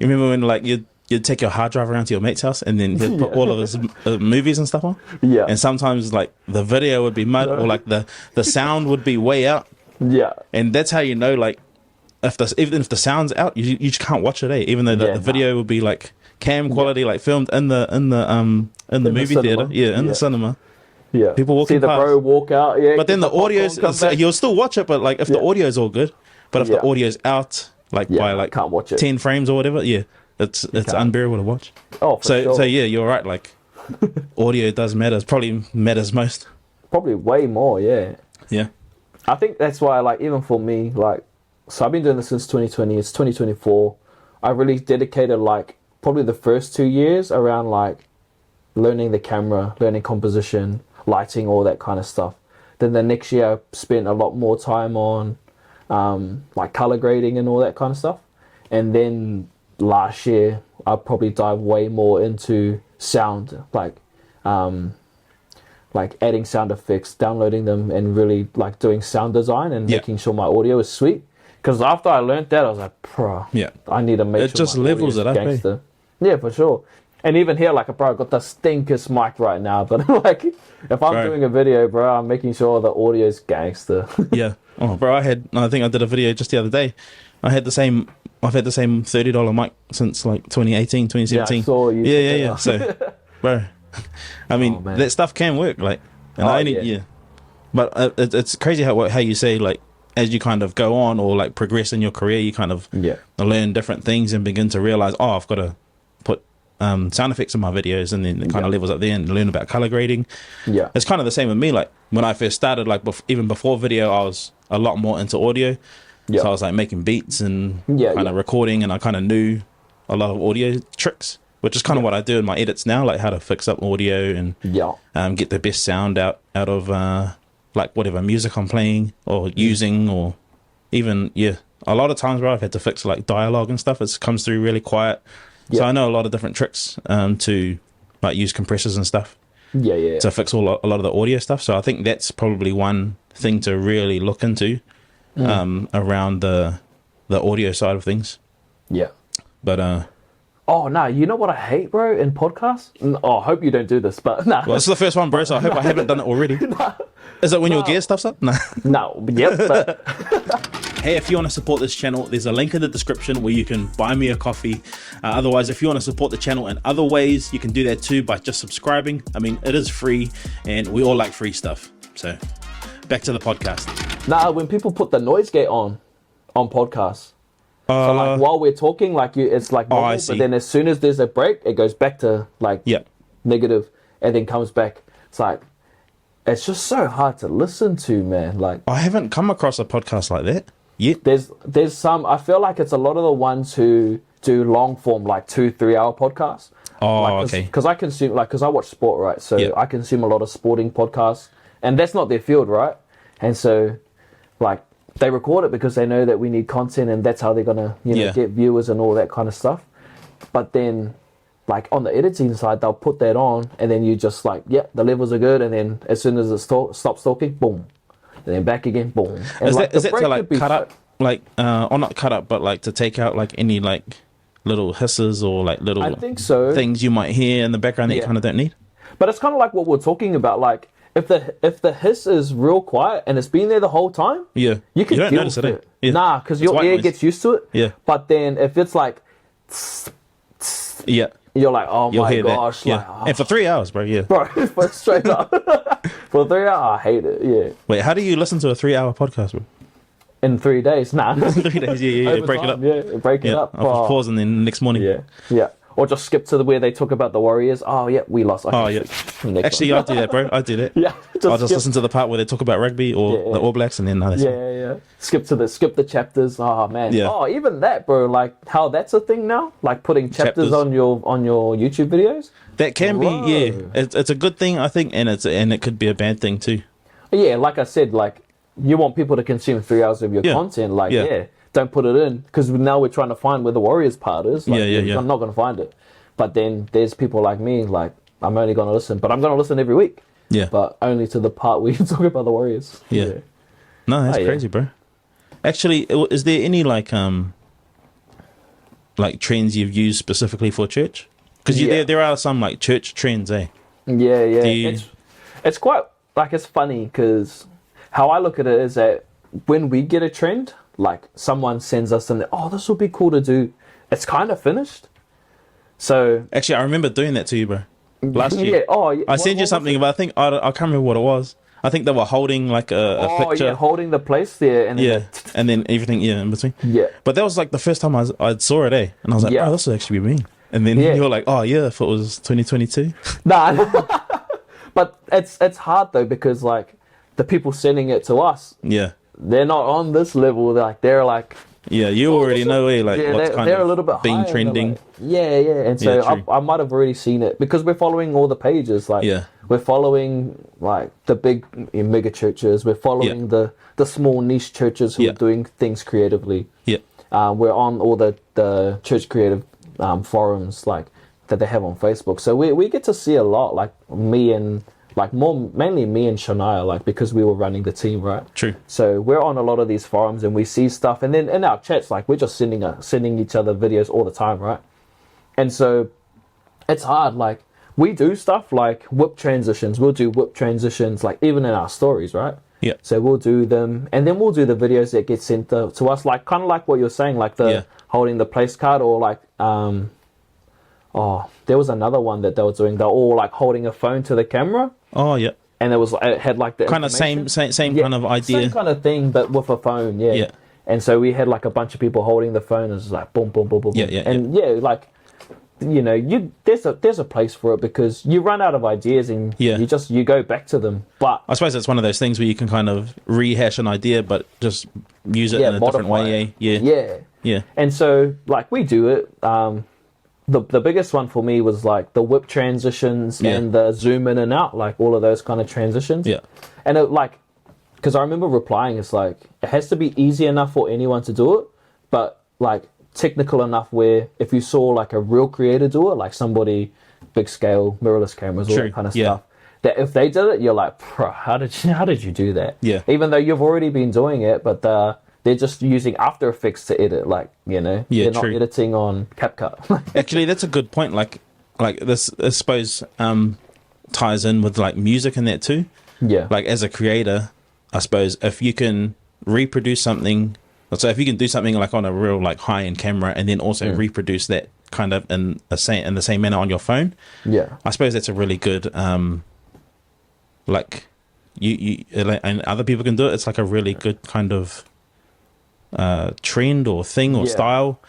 remember when like you'd take your hard drive around to your mate's house and then he'd put all of his movies and stuff on. Yeah. And sometimes like the video would be mud or like the sound would be way out. Yeah. And that's how you know like even if the sound's out, you just can't watch it. Even though the video would be like cam quality, like filmed in the movie theater, in the cinema. Yeah, people walking past. See the bro walk out. Yeah, but then the audio's you'll still watch it, but like if the audio's all good, but if the audio's out, like by like can't watch it. 10 frames or whatever, it's unbearable to watch. Oh, so yeah, you're right. Like audio does matter. It probably matters most. Probably way more. Yeah. Yeah. I think that's why, like, even for me, like, so I've been doing this since 2020. It's 2024. I really dedicated like probably the first 2 years around like learning the camera, learning composition, lighting, all that kind of stuff. Then the next year I spent a lot more time on like color grading and all that kind of stuff. And then last year I probably dive way more into sound, like adding sound effects, downloading them, and really like doing sound design and making sure my audio is sweet. Because after I learned that, I was like, bro, I need to make sure it just levels it up. Gangster. Yeah, for sure. And even here, like, bro, I got the stinkest mic right now. But like, if I'm doing a video, bro, I'm making sure the audio is gangster. Yeah. Oh, bro, I think I did a video just the other day. I've had the same $30 mic since like 2018, 2017. Yeah, I saw you. Yeah. So, bro, I mean, that stuff can work. Like, and But it's crazy how you say like, as you kind of go on or like progress in your career, you kind of learn different things and begin to realize, I've got to put sound effects in my videos, and then it kind of levels up there and learn about color grading. Yeah, it's kind of the same with me. Like when I first started, like even before video, I was a lot more into audio. So I was like making beats and kind of recording, and I kind of knew a lot of audio tricks, which is kind of what I do in my edits now, like how to fix up audio and get the best sound out of like whatever music I'm playing or using, or even a lot of times where I've had to fix like dialogue and stuff, it comes through really quiet. So I know a lot of different tricks to like use compressors and stuff to fix a lot of the audio stuff. So I think that's probably one thing to really look into around the audio side of things. But oh no, you know what I hate, bro, in podcasts? Oh, I hope you don't do this, but nah. Well, this is the first one, bro, so I hope I haven't done it already. Is it when your gear stuff's up? No. No, yep, but Hey, if you want to support this channel, there's a link in the description where you can buy me a coffee. Otherwise, if you want to support the channel in other ways, you can do that too by just subscribing. I mean, it is free and we all like free stuff. So back to the podcast. Nah, when people put the noise gate on podcasts, so like while we're talking, like it's like normal, but then as soon as there's a break, it goes back to like negative and then comes back. It's like, it's just so hard to listen to, man. Like, I haven't come across a podcast like that yet. There's some, I feel like it's a lot of the ones who do long form, like 2-3 hour podcasts. Okay. Because I consume, like, because I watch sport, right? So I consume a lot of sporting podcasts, and that's not their field, right? And so, like, they record it because they know that we need content, and that's how they're gonna, get viewers and all that kind of stuff. But then, like, on the editing side, they'll put that on, and then you just like, the levels are good, and then as soon as it stops talking, boom, and then back again, boom. And is that to like cut up, like, or not cut up, but like to take out like any like little hisses or like little I think so. things you might hear in the background that you kind of don't need? But it's kind of like what we're talking about, like, if the hiss is real quiet and it's been there the whole time, you don't notice it. Nah, because your ear gets used to it. Yeah. But then if it's like, you're like, oh my gosh, like, and for 3 hours, bro. Bro, straight up, for 3 hours, I hate it. Yeah. Wait, how do you listen to a 3 hour podcast, bro? In 3 days, nah. 3 days, break it up. Yeah, break it up. I'll pause and then next morning. Yeah. Or just skip to where they talk about the Warriors. Oh, yeah, we lost. Actually, I do that, bro. I do that. I'll just listen to the part where they talk about rugby or the All Blacks, and then skip the chapters. Oh man. Oh, even that, bro. Like how that's a thing now. Like putting chapters on your YouTube videos. That can be, It's a good thing, I think, and it could be a bad thing too. Yeah, like I said, like you want people to consume 3 hours of your content. Like don't put it in, because now we're trying to find where the Warriors part is. Like, I'm not going to find it. But then there's people like me, like, I'm only going to listen, but I'm going to listen every week. Yeah. But only to the part where you talk about the Warriors. Yeah. No, that's crazy, bro. Actually, is there any like trends you've used specifically for church? Because there are some like church trends, eh? Yeah. It's quite, like, it's funny because how I look at it is that when we get a trend, like someone sends us something, this would be cool to do, it's kind of finished. So actually, I remember doing that to you, bro. Last year. I sent you something, but I think I can't remember what it was. I think they were holding like a picture, holding the place there, and and then everything in between. Yeah. But that was like the first time I saw it, and I was like, oh, this would actually be me. And then you were like, oh yeah, if it was 2022. Nah. But it's hard though, because like the people sending it to us, they're not on this level. They're like, you already know what's kind they're of a little bit been higher, trending. Like, and so I might have already seen it because we're following all the pages. Like we're following like the big mega churches. We're following the small niche churches who are doing things creatively. We're on all the church creative forums like that they have on Facebook. So we get to see a lot. Like me and like mainly me and Shania, like, because we were running the team, right? True. So we're on a lot of these forums and we see stuff, and then in our chats, like, we're just sending each other videos all the time, right? And so it's hard. Like, we do stuff like whip transitions. We'll do whip transitions, like, even in our stories, right? Yeah. So we'll do them, and then we'll do the videos that get sent to us, like, kind of like what you're saying, like the holding the place card, or like there was another one that they were doing. They're all like holding a phone to the camera. Oh yeah. And it had like the kind of same kind of idea, same kind of thing, but with a phone. Yeah. And so we had like a bunch of people holding the phone, and it's like boom, boom, boom, boom. Like, there's a place for it, because you run out of ideas and you go back to them. But I suppose it's one of those things where you can kind of rehash an idea, but just use it in a different way. Yeah. And so like we do it. The biggest one for me was like the whip transitions and the zoom in and out, like all of those kind of transitions. Yeah. And it, like, because I remember replying, it's like, it has to be easy enough for anyone to do it, but like technical enough where if you saw like a real creator do it, like somebody big scale, mirrorless cameras, all that kind of stuff, that if they did it, you're like, bro, how did you do that? Yeah. Even though you've already been doing it, but they're just using After Effects to edit, like, they're not editing on CapCut. Actually, that's a good point. Like this, I suppose, ties in with like music and that too. Yeah. Like as a creator, I suppose if you can reproduce something So if you can do something like on a real like high end camera and then also reproduce that kind of in the same manner on your phone, I suppose that's a really good like you and other people can do it. It's like a really good kind of trend or thing or style.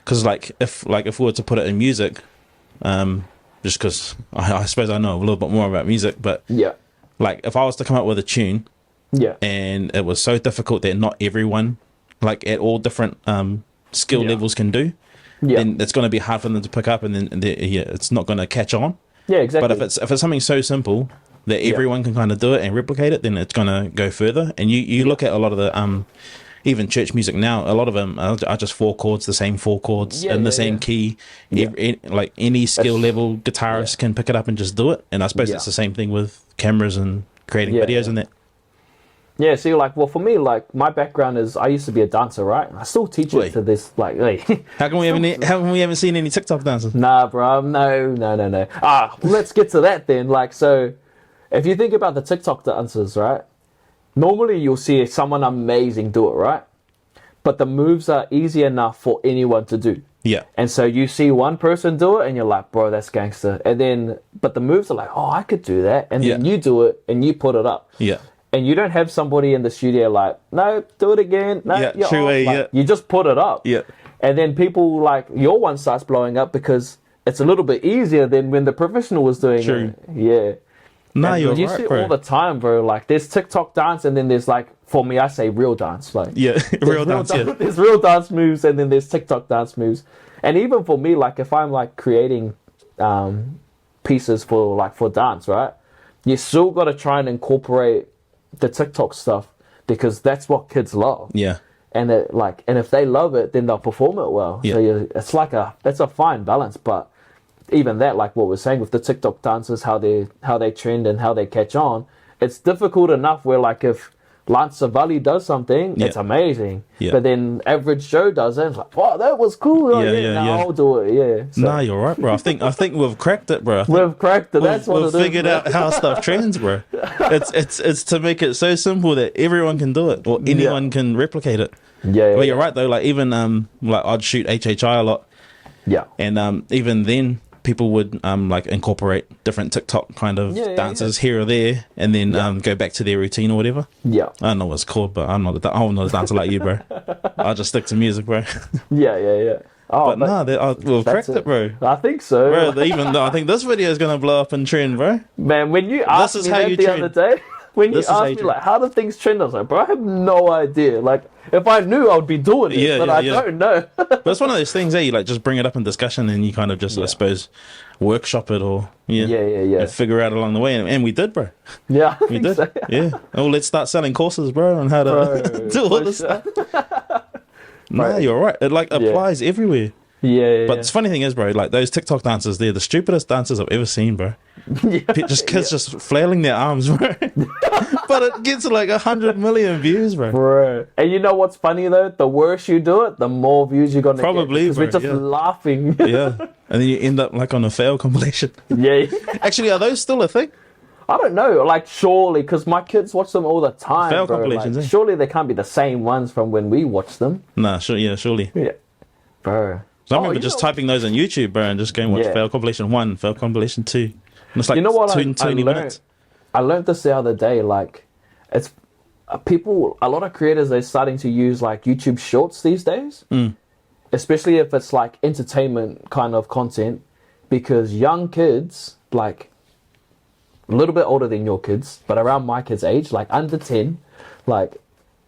Because like if we were to put it in music, just because I suppose I know a little bit more about music, but like if I was to come up with a tune, and it was so difficult that not everyone, like at all different skill levels, can do, then it's going to be hard for them to pick up, and then it's not going to catch on. Yeah, exactly. But if it's something so simple that everyone can kind of do it and replicate it, then it's going to go further. And you look at a lot of the even church music now, a lot of them are just 4 chords, the same 4 chords in the same key. Like any skill level guitarist can pick it up and just do it. And I suppose it's the same thing with cameras and creating videos and that. Yeah, see, like, well, for me, like, my background is I used to be a dancer, right? I still teach it to this, like, hey. How come we haven't seen any TikTok dancers? Nah, bro, no. Let's get to that then. Like, so if you think about the TikTok dancers, right? Normally you'll see someone amazing do it, right? But the moves are easy enough for anyone to do. Yeah. And so you see one person do it and you're like, bro, that's gangster. And then, but the moves are like, oh, I could do that. And then you do it and you put it up. Yeah. And you don't have somebody in the studio like, no, do it again. No, you just put it up. Yeah. And then people like, your one starts blowing up because it's a little bit easier than when the professional was doing it. Yeah. No, you're right, see bro. All the time, bro. Like, there's TikTok dance, and then there's like, for me, I say real dance. Like, real dance. There's real dance moves, and then there's TikTok dance moves. And even for me, like, if I'm like creating pieces for dance, right? You still got to try and incorporate the TikTok stuff because that's what kids love. Yeah. And if they love it, then they'll perform it well. Yeah. So that's a fine balance, but. Even that, like what we're saying with the TikTok dancers, how they trend and how they catch on, it's difficult enough where like if Lance Savali does something, it's amazing. Yeah. But then average Joe does it, it's like, wow, that was cool. I'll do it. Yeah. So. Nah, you're right, bro. I think we've cracked it, bro. We've cracked it. That's what it is. We've figured out how stuff trends, bro. It's to make it so simple that everyone can do it or anyone can replicate it. Yeah. But you're right though. Like even like I'd shoot HHI a lot. Yeah. And even then. People would like incorporate different TikTok kind of dances here or there, and then go back to their routine or whatever. Yeah, I don't know what it's called, but I'm not a dancer like you, bro. I'll just stick to music, bro. Yeah. Oh, but we've cracked it, bro. I think so, bro. Even though I think this video is gonna blow up and trend, bro. Man, when you asked me that the other day. When you asked me, like, how do things trend? I was like, bro, I have no idea. Like, if I knew, I would be doing it, but I don't know. But it's one of those things, you like just bring it up in discussion and you kind of just, I suppose, workshop it or, and figure out along the way. And we did, bro. Yeah, we did. So, yeah. Oh, let's start selling courses, bro, on how to do all this stuff. No, you're right. It, like, applies everywhere. But the funny thing is, bro, like those TikTok dancers, they're the stupidest dancers I've ever seen, bro. Kids just flailing their arms, bro. But it gets like 100 million views, bro. And you know what's funny though? The worse you do it, the more views you're gonna get. Because we're just laughing. And then you end up like on a fail compilation. Actually, are those still a thing? I don't know. Like, surely, because my kids watch them all the time. Fail compilations. Like, surely they can't be the same ones from when we watched them. Nah, surely. Yeah, bro. So I remember just typing those on YouTube, bro, and just going watch fail compilation 1, fail compilation 2. And it's like, you know what, 20 minutes. I learned this the other day. Like, it's a lot of creators are starting to use like YouTube Shorts these days, especially if it's like entertainment kind of content, because young kids, like a little bit older than your kids, but around my kids' age, like under 10, like.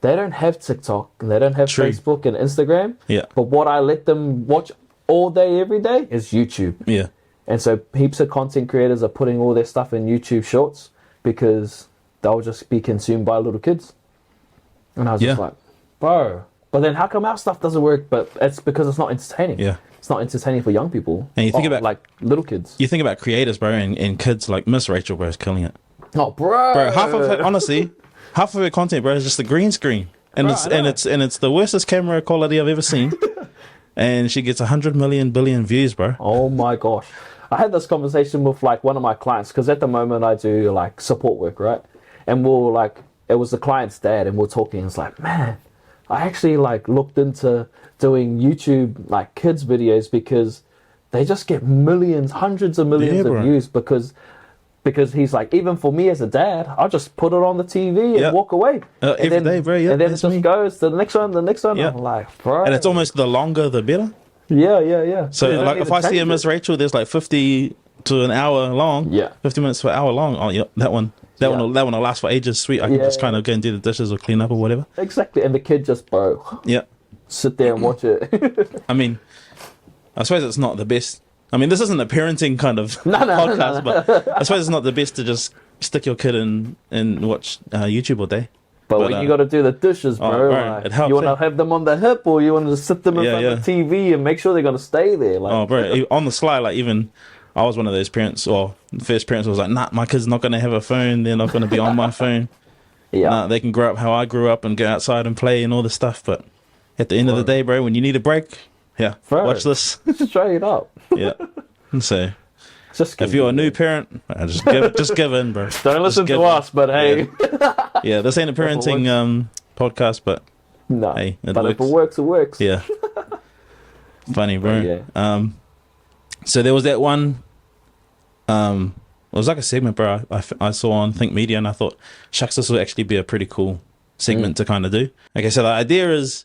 They don't have TikTok, and they don't have Facebook and Instagram. Yeah. But what I let them watch all day, every day, is YouTube. Yeah. And so heaps of content creators are putting all their stuff in YouTube Shorts because they'll just be consumed by little kids. And I was just like, bro. But then how come our stuff doesn't work? But it's because it's not entertaining. Yeah. It's not entertaining for young people. And you think about like little kids. You think about creators, bro, and kids like Miss Rachel, bro, is killing it. Oh, bro. Bro, half of it, honestly. Half of her content, bro, is just a green screen, and it's the worstest camera quality I've ever seen. And she gets 100 billion views, bro. Oh my gosh! I had this conversation with like one of my clients because at the moment I do like support work, right? And it was the client's dad, and we're talking. It's like, man, I actually like looked into doing YouTube like kids videos because they just get millions, hundreds of millions of views because he's like, even for me as a dad, I'll just put it on the TV and walk away. Every day, bro. Yeah, and then it just goes to the next one, the next one. Yeah. I'm like, bro. And it's almost the longer, the better. Yeah. So, like, if I see a Miss Rachel, there's like 50 to an hour long. Yeah. 50 minutes to an hour long. Oh, yeah, that one. That one will last for ages. Sweet. I can just kind of go and do the dishes or clean up or whatever. Exactly. And the kid just, bro. Yeah. Sit there and watch it. I mean, I suppose it's not the best. I mean, this isn't a parenting kind of podcast, but I suppose it's not the best to just stick your kid in and watch YouTube all day. But when you got to do the dishes, bro, right, it helps, you want to have them on the hip, or you want to sit them in front of the TV and make sure they're going to stay there. Like, oh, bro, on the sly, like even I was one of those parents, or first parents was like, nah, my kid's not going to have a phone. They're not going to be on my phone. Nah, they can grow up how I grew up and go outside and play and all this stuff. But at the end of the day, bro, when you need a break, watch this. Straight up. Yeah. So if you're a new parent, just give in, bro. Don't listen to us, but hey. Yeah, this ain't a parenting podcast, but no. Hey, but works. If it works, it works. Yeah. Funny, bro. So there was that one. It was like a segment, bro. I saw on Think Media, and I thought, shucks, this would actually be a pretty cool segment to kind of do. Okay, so the idea is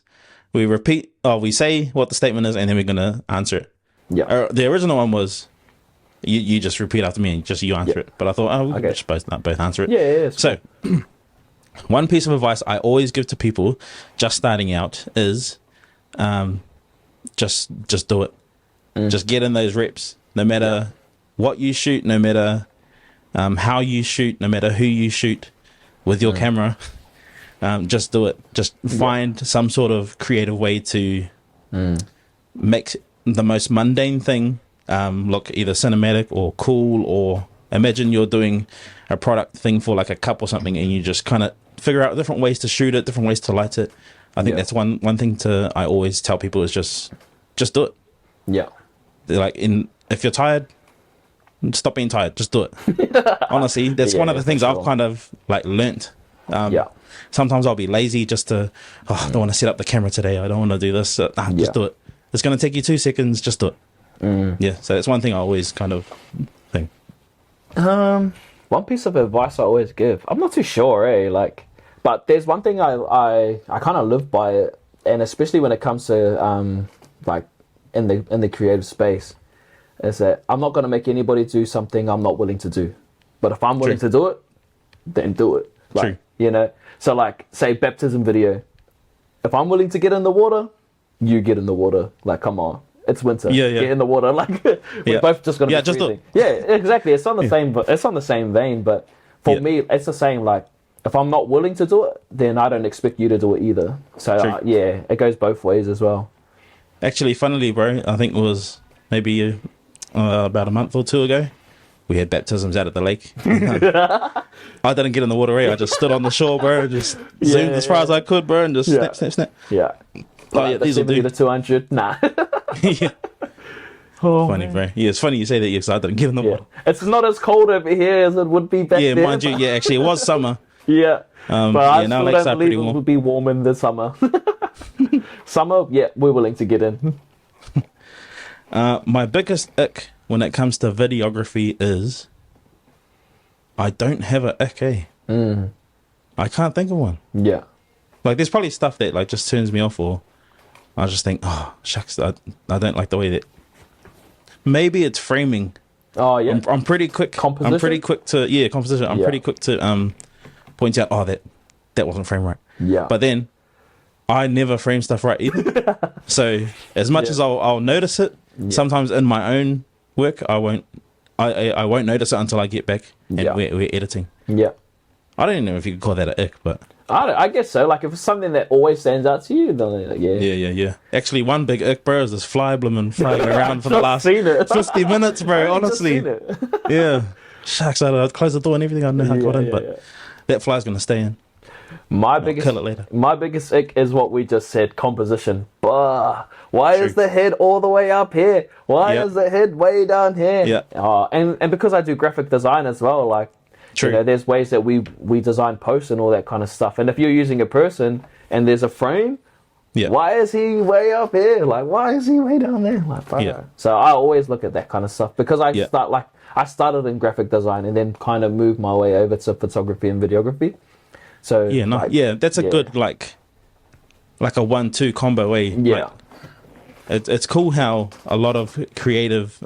we say what the statement is, and then we're gonna answer it. Yeah. The original one was you just repeat after me and just you answer it. But I thought, we could just both answer it. Yeah. So one piece of advice I always give to people just starting out is just do it. Just get in those reps. No matter what you shoot, no matter how you shoot, no matter who you shoot with your camera, just do it. Just find some sort of creative way to make the most mundane thing look either cinematic or cool, or imagine you're doing a product thing for like a cup or something, and you just kind of figure out different ways to shoot it, different ways to light it. I think that's one thing I always tell people is just do it. Yeah. They're like, if you're tired, stop being tired. Just do it. Honestly, that's one of the things I've kind of like learnt. Sometimes I'll be lazy just to, I don't want to set up the camera today. I don't want to do this. Just do it. It's going to take you 2 seconds. Just do it. Yeah. So that's one thing I always kind of think. One piece of advice I always give. I'm not too sure, but there's one thing I kind of live by it, and especially when it comes to like in the creative space, is that I'm not going to make anybody do something I'm not willing to do. But if I'm willing to do it, then do it. Like, you know. So like, say baptism video. If I'm willing to get in the water, you get in the water. Like, come on. It's winter. Get in the water. Like, we're both just gonna be just freezing. Yeah, exactly. It's on the same. But it's on the same vein. But for me, it's the same. Like, if I'm not willing to do it, then I don't expect you to do it either. So it goes both ways as well. Actually, funnily, bro, I think it was maybe about a month or two ago. We had baptisms out at the lake. I didn't get in the water, I just stood on the shore, bro. Just zoomed as far as I could, bro, and just snap. Yeah. Oh, yeah, these will do the 200. Nah. Yeah. Oh, funny, bro. Yeah, it's funny you say that, because I didn't get in the water. It's not as cold over here as it would be back there. Yeah, mind you, actually, it was summer. But I now still don't believe it would be warm in the summer. Summer, we're willing to get in. My biggest ick when it comes to videography is I don't have an ick, I can't think of one. Yeah. Like, there's probably stuff that like just turns me off, or I just think, oh, shucks, I don't like the way that... Maybe it's framing. Oh, yeah. I'm pretty quick. Composition? I'm pretty quick to... Yeah, composition. I'm pretty quick to point out, that wasn't framed right. Yeah. But then, I never frame stuff right either. So, as much as I'll notice it, sometimes in my own work, I won't notice it until I get back and we're editing. Yeah. I don't even know if you could call that an ick, but... I guess so. Like, if it's something that always stands out to you, then Yeah. Actually, one big ick, bro, is this fly blooming flying around for the last 50 minutes, bro, honestly. Yeah. Shucks, I'd close the door and everything. I know how I got in, but that fly's going to stay in. Kill it later. My biggest ick is what we just said, composition. Why is the head all the way up here? Why is the head way down here? Yeah. And because I do graphic design as well, like, you know, there's ways that we design posts and all that kind of stuff. And if you're using a person and there's a frame, Yeah. Why is he way up here? Like, why is he way down there? Like, bro. Yeah. So I always look at that kind of stuff because Yeah. I started in graphic design and then kind of moved my way over to photography and videography. So Yeah, no, like, yeah, that's a good like a 1-2 combo way. Yeah. Like, it's cool how a lot of creative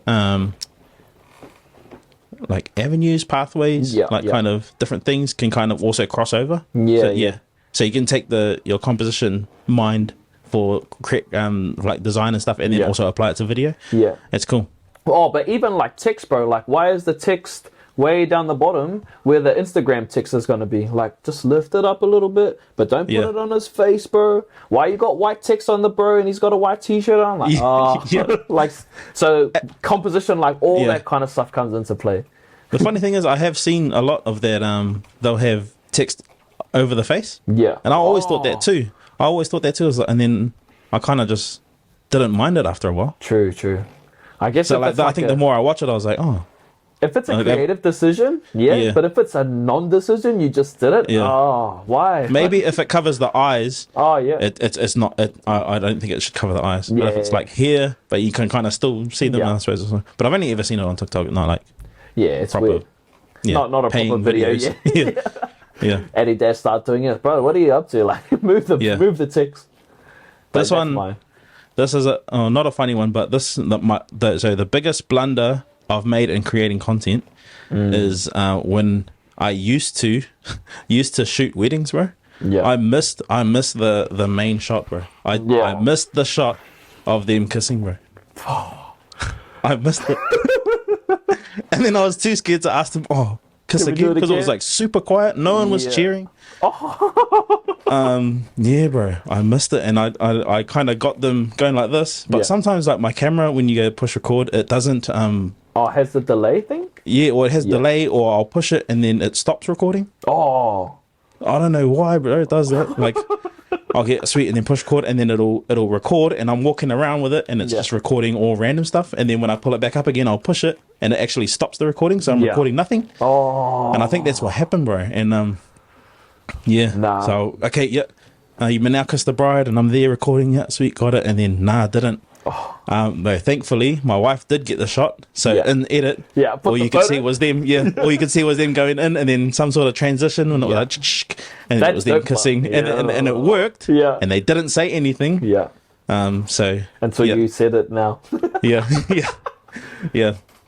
like avenues, pathways, kind of different things can kind of also cross over. Yeah, So you can take your composition mind for like design and stuff, and then also apply it to video. Yeah. It's cool. Oh, but even like text, bro. Like, why is the text way down the bottom where the Instagram text is going to be? Like, just lift it up a little bit, but don't put it on his face, bro. Why you got white text on the bro and he's got a white t-shirt on? Like, like, so composition, like all that kind of stuff comes into play. The funny thing is, I have seen a lot of that. They'll have text over the face. Yeah. And I always thought that too. And then I kind of just didn't mind it after a while. True. I guess so. Like, I think the more I watch it, I was like, oh. If it's a creative decision, but if it's a non-decision, you just did it. Yeah. Oh, why? Maybe if it covers the eyes. Oh yeah. It's not. I don't think it should cover the eyes. But if it's like here, but you can kind of still see them. I suppose. But I've only ever seen it on TikTok. Not like. Yeah, it's proper, weird. Yeah, not a proper video. Videos. Yeah. Eddie Dash start doing it, bro. What are you up to? Like, move the text. But this one. Fine. This is not a funny one, but so the biggest blunder I've made in creating content is when I used to shoot weddings, bro. Yeah. I missed the main shot, bro. I missed the shot of them kissing, bro. I missed it. And then I was too scared to ask them, kiss again, because it was like super quiet. No one was cheering. Yeah, bro, I missed it, and I kind of got them going like this. But sometimes, like my camera, when you go push record, it doesn't. Has the delay thing? Yeah, or it has delay, or I'll push it and then it stops recording. Oh, I don't know why, bro. It does that. Like, I'll get sweet and then push record, and then it'll record, and I'm walking around with it, and it's just recording all random stuff. And then when I pull it back up again, I'll push it, and it actually stops the recording, so I'm recording nothing. Oh, and I think that's what happened, bro. And so okay, you may now kiss the bride, and I'm there recording. Yeah, sweet, got it. And then I didn't. No, thankfully my wife did get the shot, so in edit, all you could see was them. All you could see was them going in, and then some sort of transition, and it was like, and it was them kissing, and it worked. And they didn't say anything. So until you said it now. Yeah.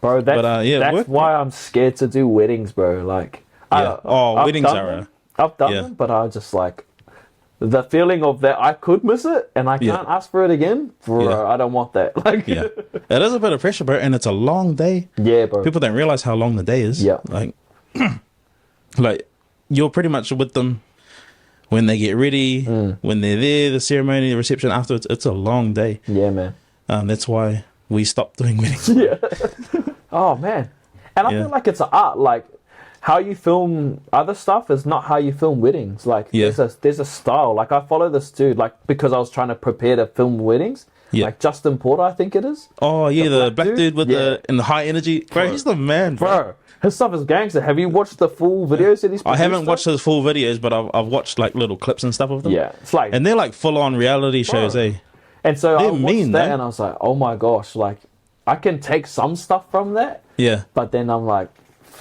Bro, that's why I'm scared to do weddings, bro. Like, weddings are. I've done them, but I just like the feeling of that I could miss it and I can't ask for it again. Bro, I don't want that. Like, it is a bit of pressure, bro, and it's a long day. Yeah, bro. People don't realize how long the day is. Yeah, like, like you're pretty much with them when they get ready, when they're there, the ceremony, the reception afterwards. It's a long day. Yeah, man. That's why we stopped doing weddings. Oh man, and I feel like it's an art. Like, how you film other stuff is not how you film weddings. Like, there's a style. Like, I follow this dude, like, because I was trying to prepare to film weddings. Like Justin Porter, I think it is. Oh yeah, the black dude with the high energy. Bro, he's the man, bro. His stuff is gangster. Have you watched the full videos that he's produced? I haven't watched his full videos, but I've watched like little clips and stuff of them. Yeah, it's like, and they're like full on reality shows, eh? And so I watched that, and I was like, oh my gosh, like, I can take some stuff from that. Yeah. But then I'm like,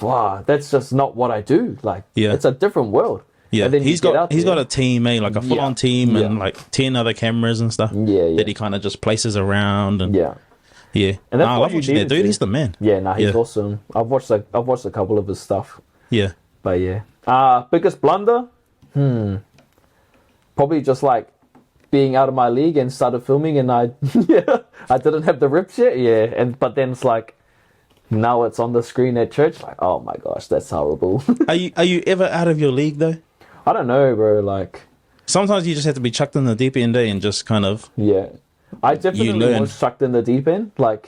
wow, that's just not what I do. Like, it's a different world. Yeah, and then he's got a team, eh? Like a full on team, and like 10 other cameras and stuff. That he kind of just places around. And yeah. And that's I love watching that dude. He's the man. Yeah, he's awesome. I've watched a couple of his stuff. Yeah. But biggest blunder? Probably just like being out of my league and started filming, and I didn't have the rips yet. But then it's like, now it's on the screen at church. Like, oh my gosh, that's horrible. Are you ever out of your league though? I don't know, bro. Like, sometimes you just have to be chucked in the deep end, and just kind of I definitely was chucked in the deep end. Like,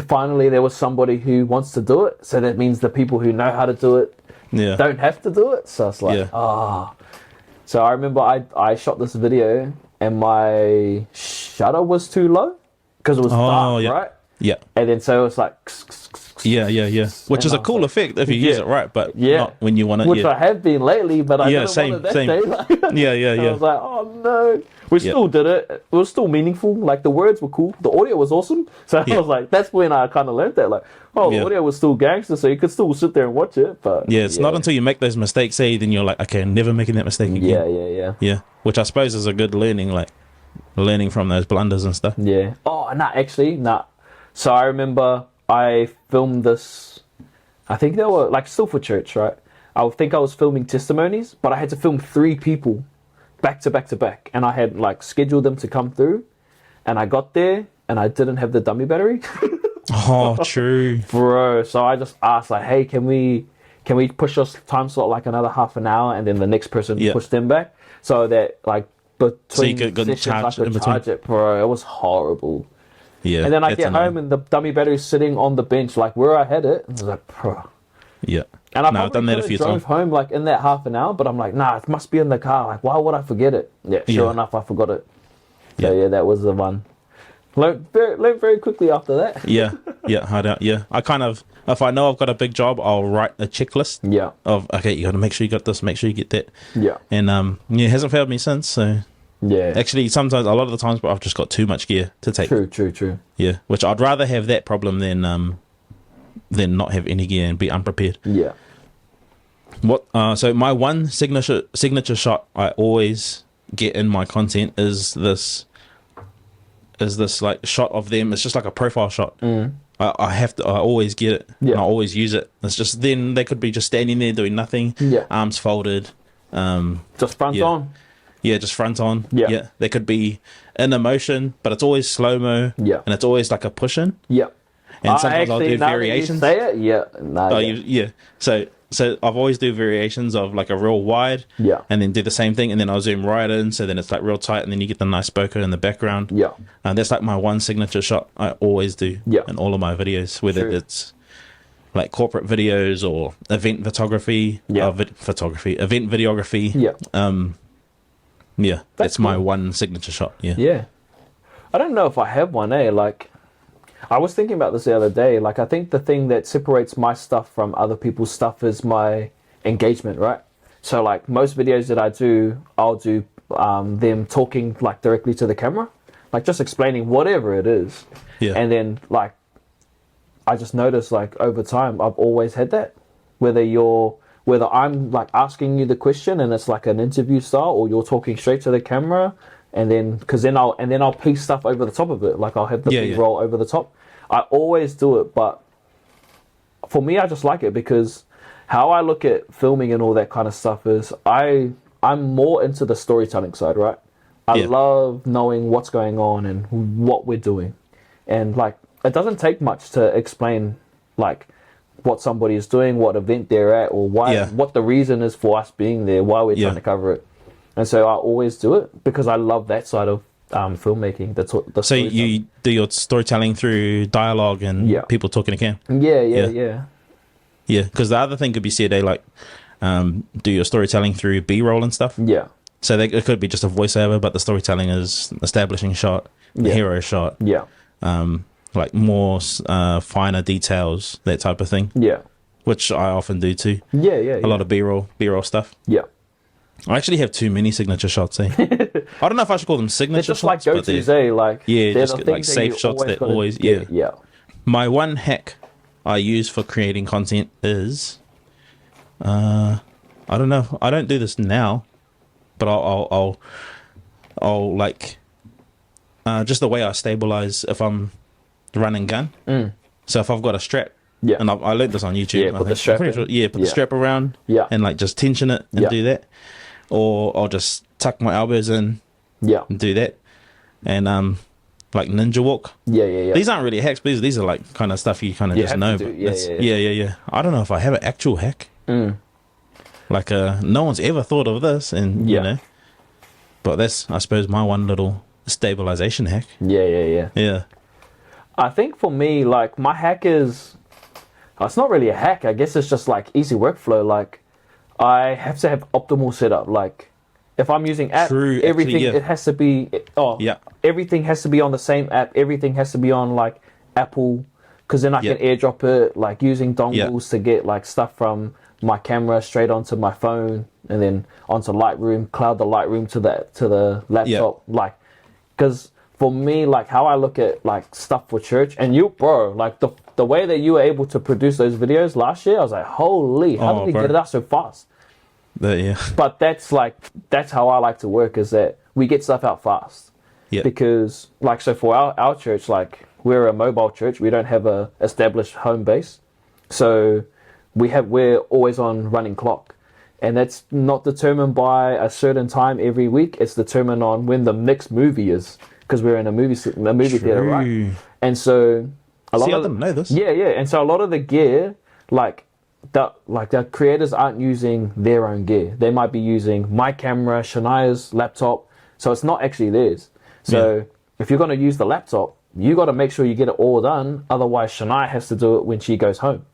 finally there was somebody who wants to do it, so that means the people who know how to do it don't have to do it. So it's like, So I remember I shot this video and my shutter was too low because it was dark, right? Yeah. And then so it's like, which is a cool effect if you use it right, but not when you want it. Which I have been lately, but I didn't want it that day. Like, yeah. I was like, oh no. We still did it. It was still meaningful. Like, the words were cool. The audio was awesome. So I was like, that's when I kind of learned that. Like, the audio was still gangster, so you could still sit there and watch it. But it's not until you make those mistakes, then you're like, okay, I'm never making that mistake again. Yeah. Which I suppose is a good learning from those blunders and stuff. Yeah. Oh, actually. So I remember I filmed this. I think they were like still for church, right? I think I was filming testimonies, but I had to film 3 people back to back to back, and I had like scheduled them to come through, and I got there and I didn't have the dummy battery. Oh, true, bro. So I just asked like, hey, can we push this time slot like another half an hour, and then the next person push them back, so that like between sessions I could charge it, bro. It was horrible. Yeah. And then I get home and the dummy battery's sitting on the bench, like where I had it. And I was like, bro. Yeah. And I've done that a few times. Home like in that half an hour, but I'm like, nah, it must be in the car. Like, why would I forget it? Yeah, sure enough, I forgot it. So that was the one. Learned very quickly after that. Yeah, I kind of, if I know I've got a big job, I'll write a checklist. Yeah. Of okay, you got to make sure you got this, make sure you get that. Yeah. And it hasn't failed me since. So. Yeah. Actually, sometimes, a lot of the times, but I've just got too much gear to take. True. Yeah. Which I'd rather have that problem than not have any gear and be unprepared. Yeah. So my one signature shot I always get in my content is this like shot of them. It's just like a profile shot. I always get it. Yeah. And I always use it. It's just then they could be just standing there doing nothing. Yeah. Arms folded. Just front on. Yeah, just front on. Yeah. They could be in a motion, but it's always slow-mo. Yeah. And it's always like a push-in. Yeah. And sometimes I'll do variations. Say it? Yeah. So I've always do variations of like a real wide. Yeah. And then do the same thing, and then I'll zoom right in, so then it's like real tight, and then you get the nice bokeh in the background. Yeah. And that's like my one signature shot I always do in all of my videos, whether it's like corporate videos or event photography. Yeah. Event videography. Yeah. Yeah, that's my one signature shot. Yeah. I don't know if I have one, Like, I was thinking about this the other day. Like, I think the thing that separates my stuff from other people's stuff is my engagement, right? So, like, most videos that I do, I'll do them talking, like, directly to the camera. Like, just explaining whatever it is. Yeah. And then, like, I just noticed, like, over time, I've always had that. Whether I'm like asking you the question and it's like an interview style, or you're talking straight to the camera, and then I'll piece stuff over the top of it. Like, I'll have the B-roll over the top. I always do it, but for me, I just like it because how I look at filming and all that kind of stuff is I'm more into the storytelling side, right? I love knowing what's going on and what we're doing, and like it doesn't take much to explain like what somebody is doing, what event they're at, or what the reason is for us being there, why we're trying to cover it. And so I always do it because I love that side of filmmaking. So you do your storytelling through dialogue and people talking to cam? Yeah. Because the other thing could be said, like do your storytelling through B-roll and stuff. Yeah. So it could be just a voiceover, but the storytelling is establishing shot, the hero shot. Yeah. Like more finer details, that type of thing. Yeah. Which I often do too. Yeah. A lot of B-roll stuff. Yeah. I actually have too many signature shots, I don't know if I should call them signature just shots. Like go-tos, Like, just like safe shots that always, Yeah. My one hack I use for creating content is, I don't know. I don't do this now, but I'll like, just the way I stabilize if I'm running gun. So if I've got a strap, and I learned this on YouTube. Put the strap in. Put the strap around, and like just tension it and do that, or I'll just tuck my elbows in, and do that, and like ninja walk. Yeah. These aren't really hacks, but these are like kind of stuff you kind of just know. But yeah. I don't know if I have an actual hack. Like no one's ever thought of this, and you know, but that's I suppose my one little stabilization hack. Yeah. I think for me, like, my hack is, it's not really a hack. I guess it's just like easy workflow. Like, I have to have optimal setup. Like, if I'm using app, everything it has to be. Everything has to be on the same app. Everything has to be on like Apple, because then I can airdrop it. Like using dongles to get like stuff from my camera straight onto my phone and then onto Lightroom, cloud the Lightroom to the laptop. Like, because for me, like how I look at like stuff for church, and you, bro, like the way that you were able to produce those videos last year, I was like, holy, how did you get it out so fast? But that's how I like to work, is that we get stuff out fast. Because like, so for our church, like we're a mobile church, we don't have a established home base, so we're always on running clock, and that's not determined by a certain time every week. It's determined on when the next movie is, because we're in a movie theater, right? And so a lot I didn't know this. And so a lot of the gear, like the creators aren't using their own gear. They might be using my camera, Shania's laptop, so it's not actually theirs. So if you're going to use the laptop, you got to make sure you get it all done. Otherwise, Shania has to do it when she goes home.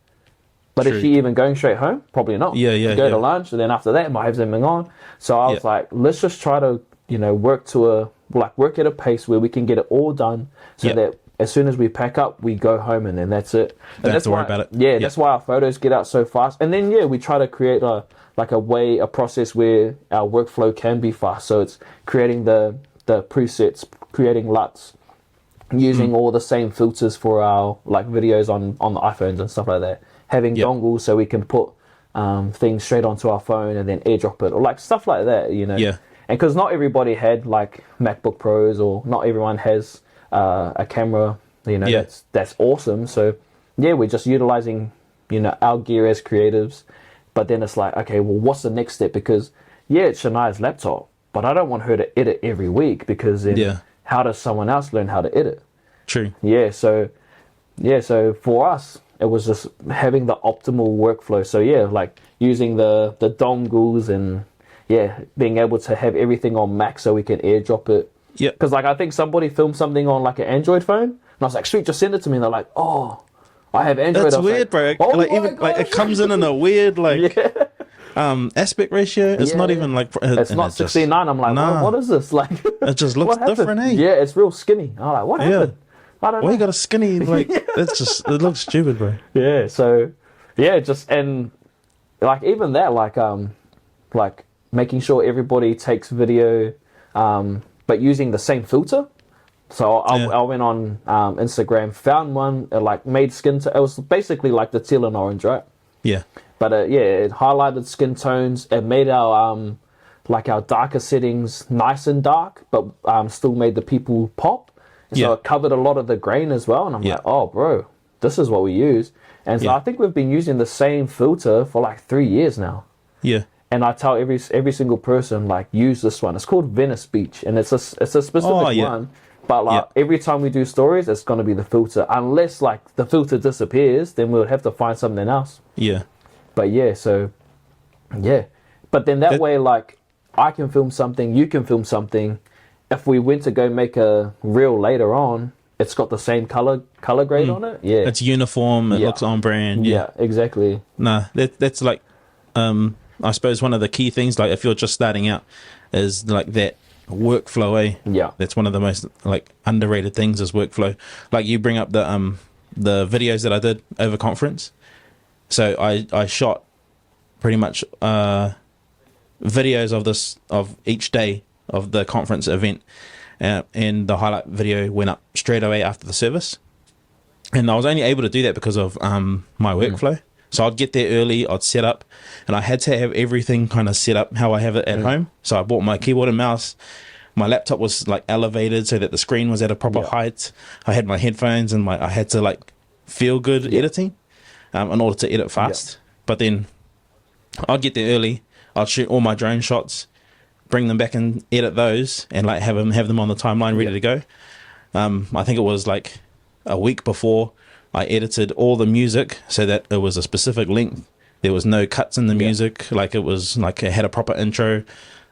But is she even going straight home? Probably not. Go to lunch, and then after that, might have something on. So I was like, let's just try to, work at a pace where we can get it all done, so that as soon as we pack up, we go home, and then that's it. And don't have to worry about it. That's why our photos get out so fast. And then we try to create a process where our workflow can be fast. So it's creating the presets, creating LUTs, using all the same filters for our like videos on the iPhones and stuff like that. Having dongles so we can put things straight onto our phone and then airdrop it, or like stuff like that, And because not everybody had like MacBook Pros, or not everyone has a camera, that's awesome. So we're just utilizing, our gear as creatives. But then it's like, okay, well, what's the next step? Because it's Shania's laptop, but I don't want her to edit every week, because then how does someone else learn how to edit? True. So for us, it was just having the optimal workflow. So like using the dongles, and being able to have everything on Mac so we can airdrop it. Because like I think somebody filmed something on like an Android phone, and I was like, sweet, just send it to me. And they're like, oh, I have Android. That's weird, bro. Oh like even gosh. Like it comes in a weird aspect ratio. It's not even like it's not 16:9. I'm like, what is this? Like it just looks different, eh? Yeah, it's real skinny. I'm like, what happened? I don't know. Why you got a skinny like? It's just it looks stupid, bro. So just, and like even that, like making sure everybody takes video, but using the same filter. So I went on Instagram, found one, like made skin. It was basically like the teal and orange, right? Yeah. But it highlighted skin tones. It made our our darker settings nice and dark, but still made the people pop. So it covered a lot of the grain as well. And I'm like, oh, bro, this is what we use. And so I think we've been using the same filter for like 3 years now. Yeah. And I tell every single person, like, use this one. It's called Venice Beach, and it's a specific one. But every time we do stories, it's going to be the filter. Unless like the filter disappears, then we'll have to find something else. Yeah. But But then that way, like, I can film something, you can film something. If we went to go make a reel later on, it's got the same color grade on it. Yeah. It's uniform. It looks on brand. Yeah, exactly. Nah, that's like, I suppose one of the key things, like if you're just starting out, is like that workflow, eh? Yeah. That's one of the most like underrated things, is workflow. Like you bring up the videos that I did over conference. So I shot pretty much videos of each day of the conference event, and the highlight video went up straight away after the service. And I was only able to do that because of my workflow. So I'd get there early, I'd set up, and I had to have everything kind of set up how I have it at home. So I bought my keyboard and mouse. My laptop was like elevated so that the screen was at a proper height. I had my headphones, and I had to like feel good editing in order to edit fast. But then I'd get there early, I'd shoot all my drone shots, bring them back and edit those, and like have them on the timeline ready to go. I think it was like a week before I edited all the music so that it was a specific length. There was no cuts in the music. Like it was like it had a proper intro,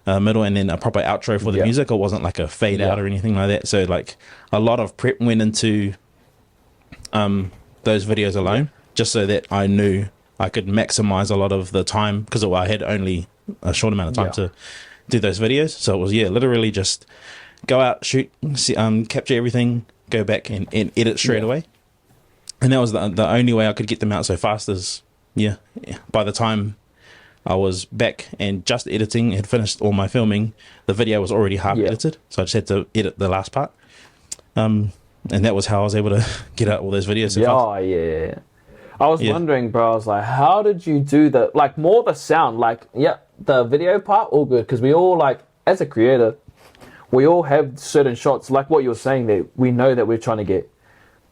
middle, and then a proper outro for the music. It wasn't like a fade out or anything like that. So like a lot of prep went into those videos alone, just so that I knew I could maximize a lot of the time, because I had only a short amount of time to do those videos. So it was literally just go out, shoot, capture everything, go back and edit straight away. And that was the only way I could get them out so fast. Is by the time I was back and just editing, had finished all my filming. The video was already half edited, so I just had to edit the last part. And that was how I was able to get out all those videos. So fast. Yeah. I was wondering, bro, I was like, how did you do the, like, more the sound, like, the video part, all good, because we all, like, as a creator, we all have certain shots, like what you were saying, that we know that we're trying to get.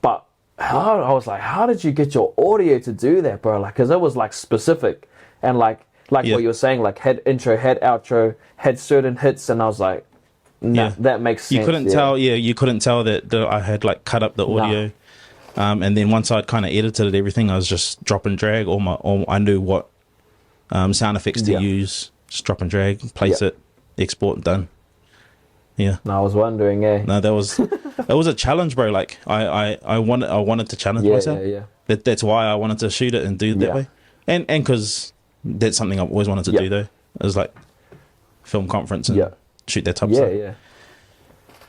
But I was like, how did you get your audio to do that, bro? Like, because it was, like, specific, and, like what you were saying, like, had intro, had outro, had certain hits, and I was like, nah, that makes sense. You couldn't tell, you couldn't tell that I had, like, cut up the audio. And then once I'd kind of edited everything, I was just drop and drag. I knew what sound effects to use. Just drop and drag, place it, export, done. Yeah. No, I was wondering, No, that was a challenge, bro. Like I wanted to challenge myself. That's why I wanted to shoot it and do it that way. And because that's something I've always wanted to do, though. It was like film conference and shoot that type of stuff.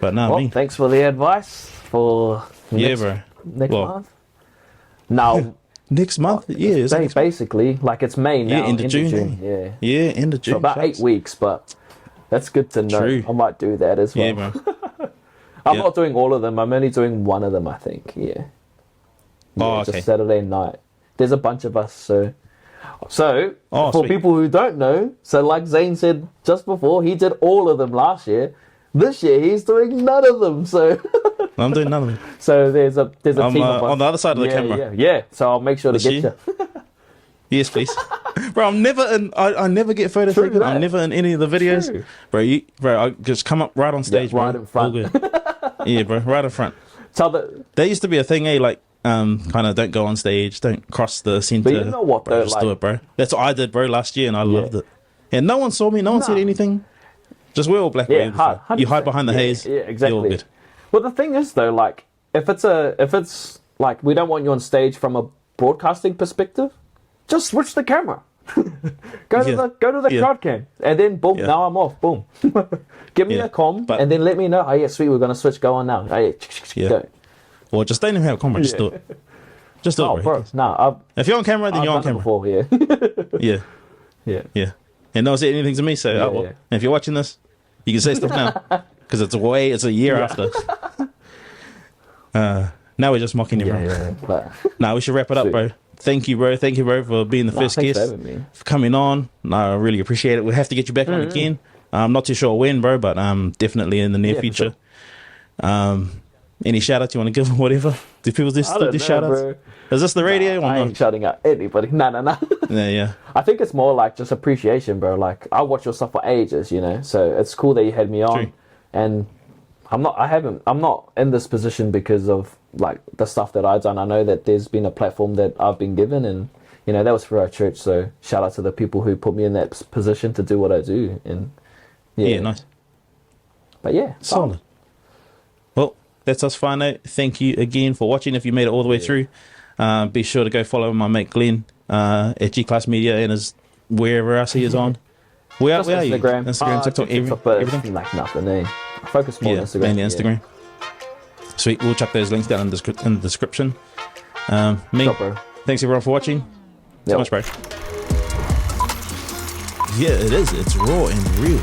But no, well, thanks for the advice for bro. Next month? No. Next month? Yeah. Basically, like it's May now. Yeah, end of June. Yeah, end of June. So about 8 weeks, but that's good to know. True. I might do that as well. Yeah, bro. I'm not doing all of them. I'm only doing one of them, I think. Yeah. Oh, okay. Just Saturday night. There's a bunch of us, so for sweet. people who don't know, so like Zane said just before, he did all of them last year. This year, he's doing none of them, so... I'm doing none of them. So there's a team of us. On the other side of the camera. Yeah. So I'll make sure to get you. Yes, please. Bro, I'm never in. I never get photos taken. I'm never in any of the videos. True. Bro, I just come up right on stage, right bro. in front. All good. Yeah, bro, right in front. So there used to be a thing, like kind of don't go on stage, don't cross the center. But you know what, bro, though, just do it, bro. That's what I did, bro, last year, and I loved it. And no one saw me. No one said anything. Just we're all black. Yeah, you hide behind the haze. Yeah, exactly. You're all good. Well, the thing is, though, like if it's like we don't want you on stage from a broadcasting perspective, just switch the camera. go to the crowd cam, and then boom, now I'm off. Boom. Give me a comm, and then let me know. Oh yeah, sweet, we're gonna switch. Go on now. Oh yeah, go. Or just don't even have a camera. Just do it. Just do it, bro. Nah, if you're on camera, then you're on camera. Before, yeah. And no one said anything to me, so And if you're watching this, you can say stuff now because it's a year after. Now we're just mocking you, bro. Nah, we should wrap it up, bro. Thank you, bro, for being the first guest, for coming on. I really appreciate it. We'll have to get you back on again. I'm not too sure when, bro, but definitely in the near future. Sure. Any shout outs you want to give or whatever? Do people still do shout outs? Bro. Is this the radio? I ain't shouting out anybody. Nah. Yeah. I think it's more like just appreciation, bro. Like I watched your stuff for ages, you know. So it's cool that you had me on. True. And I'm not in this position because of like the stuff that I've done. I know that there's been a platform that I've been given, and you know that was for our church. So shout out to the people who put me in that position to do what I do. And yeah, nice. But yeah, solid. Well, that's us fine out. Thank you again for watching. If you made it all the way through, be sure to go follow my mate Glenn at G Class Media and his wherever else he is on. Where are you? Instagram, TikTok, everything. Like nothing. I focus more on Instagram. Mainly Instagram. Sweet. We'll chuck those links down in the description. Thanks everyone for watching. So much, bro. Yeah, it is. It's raw and real.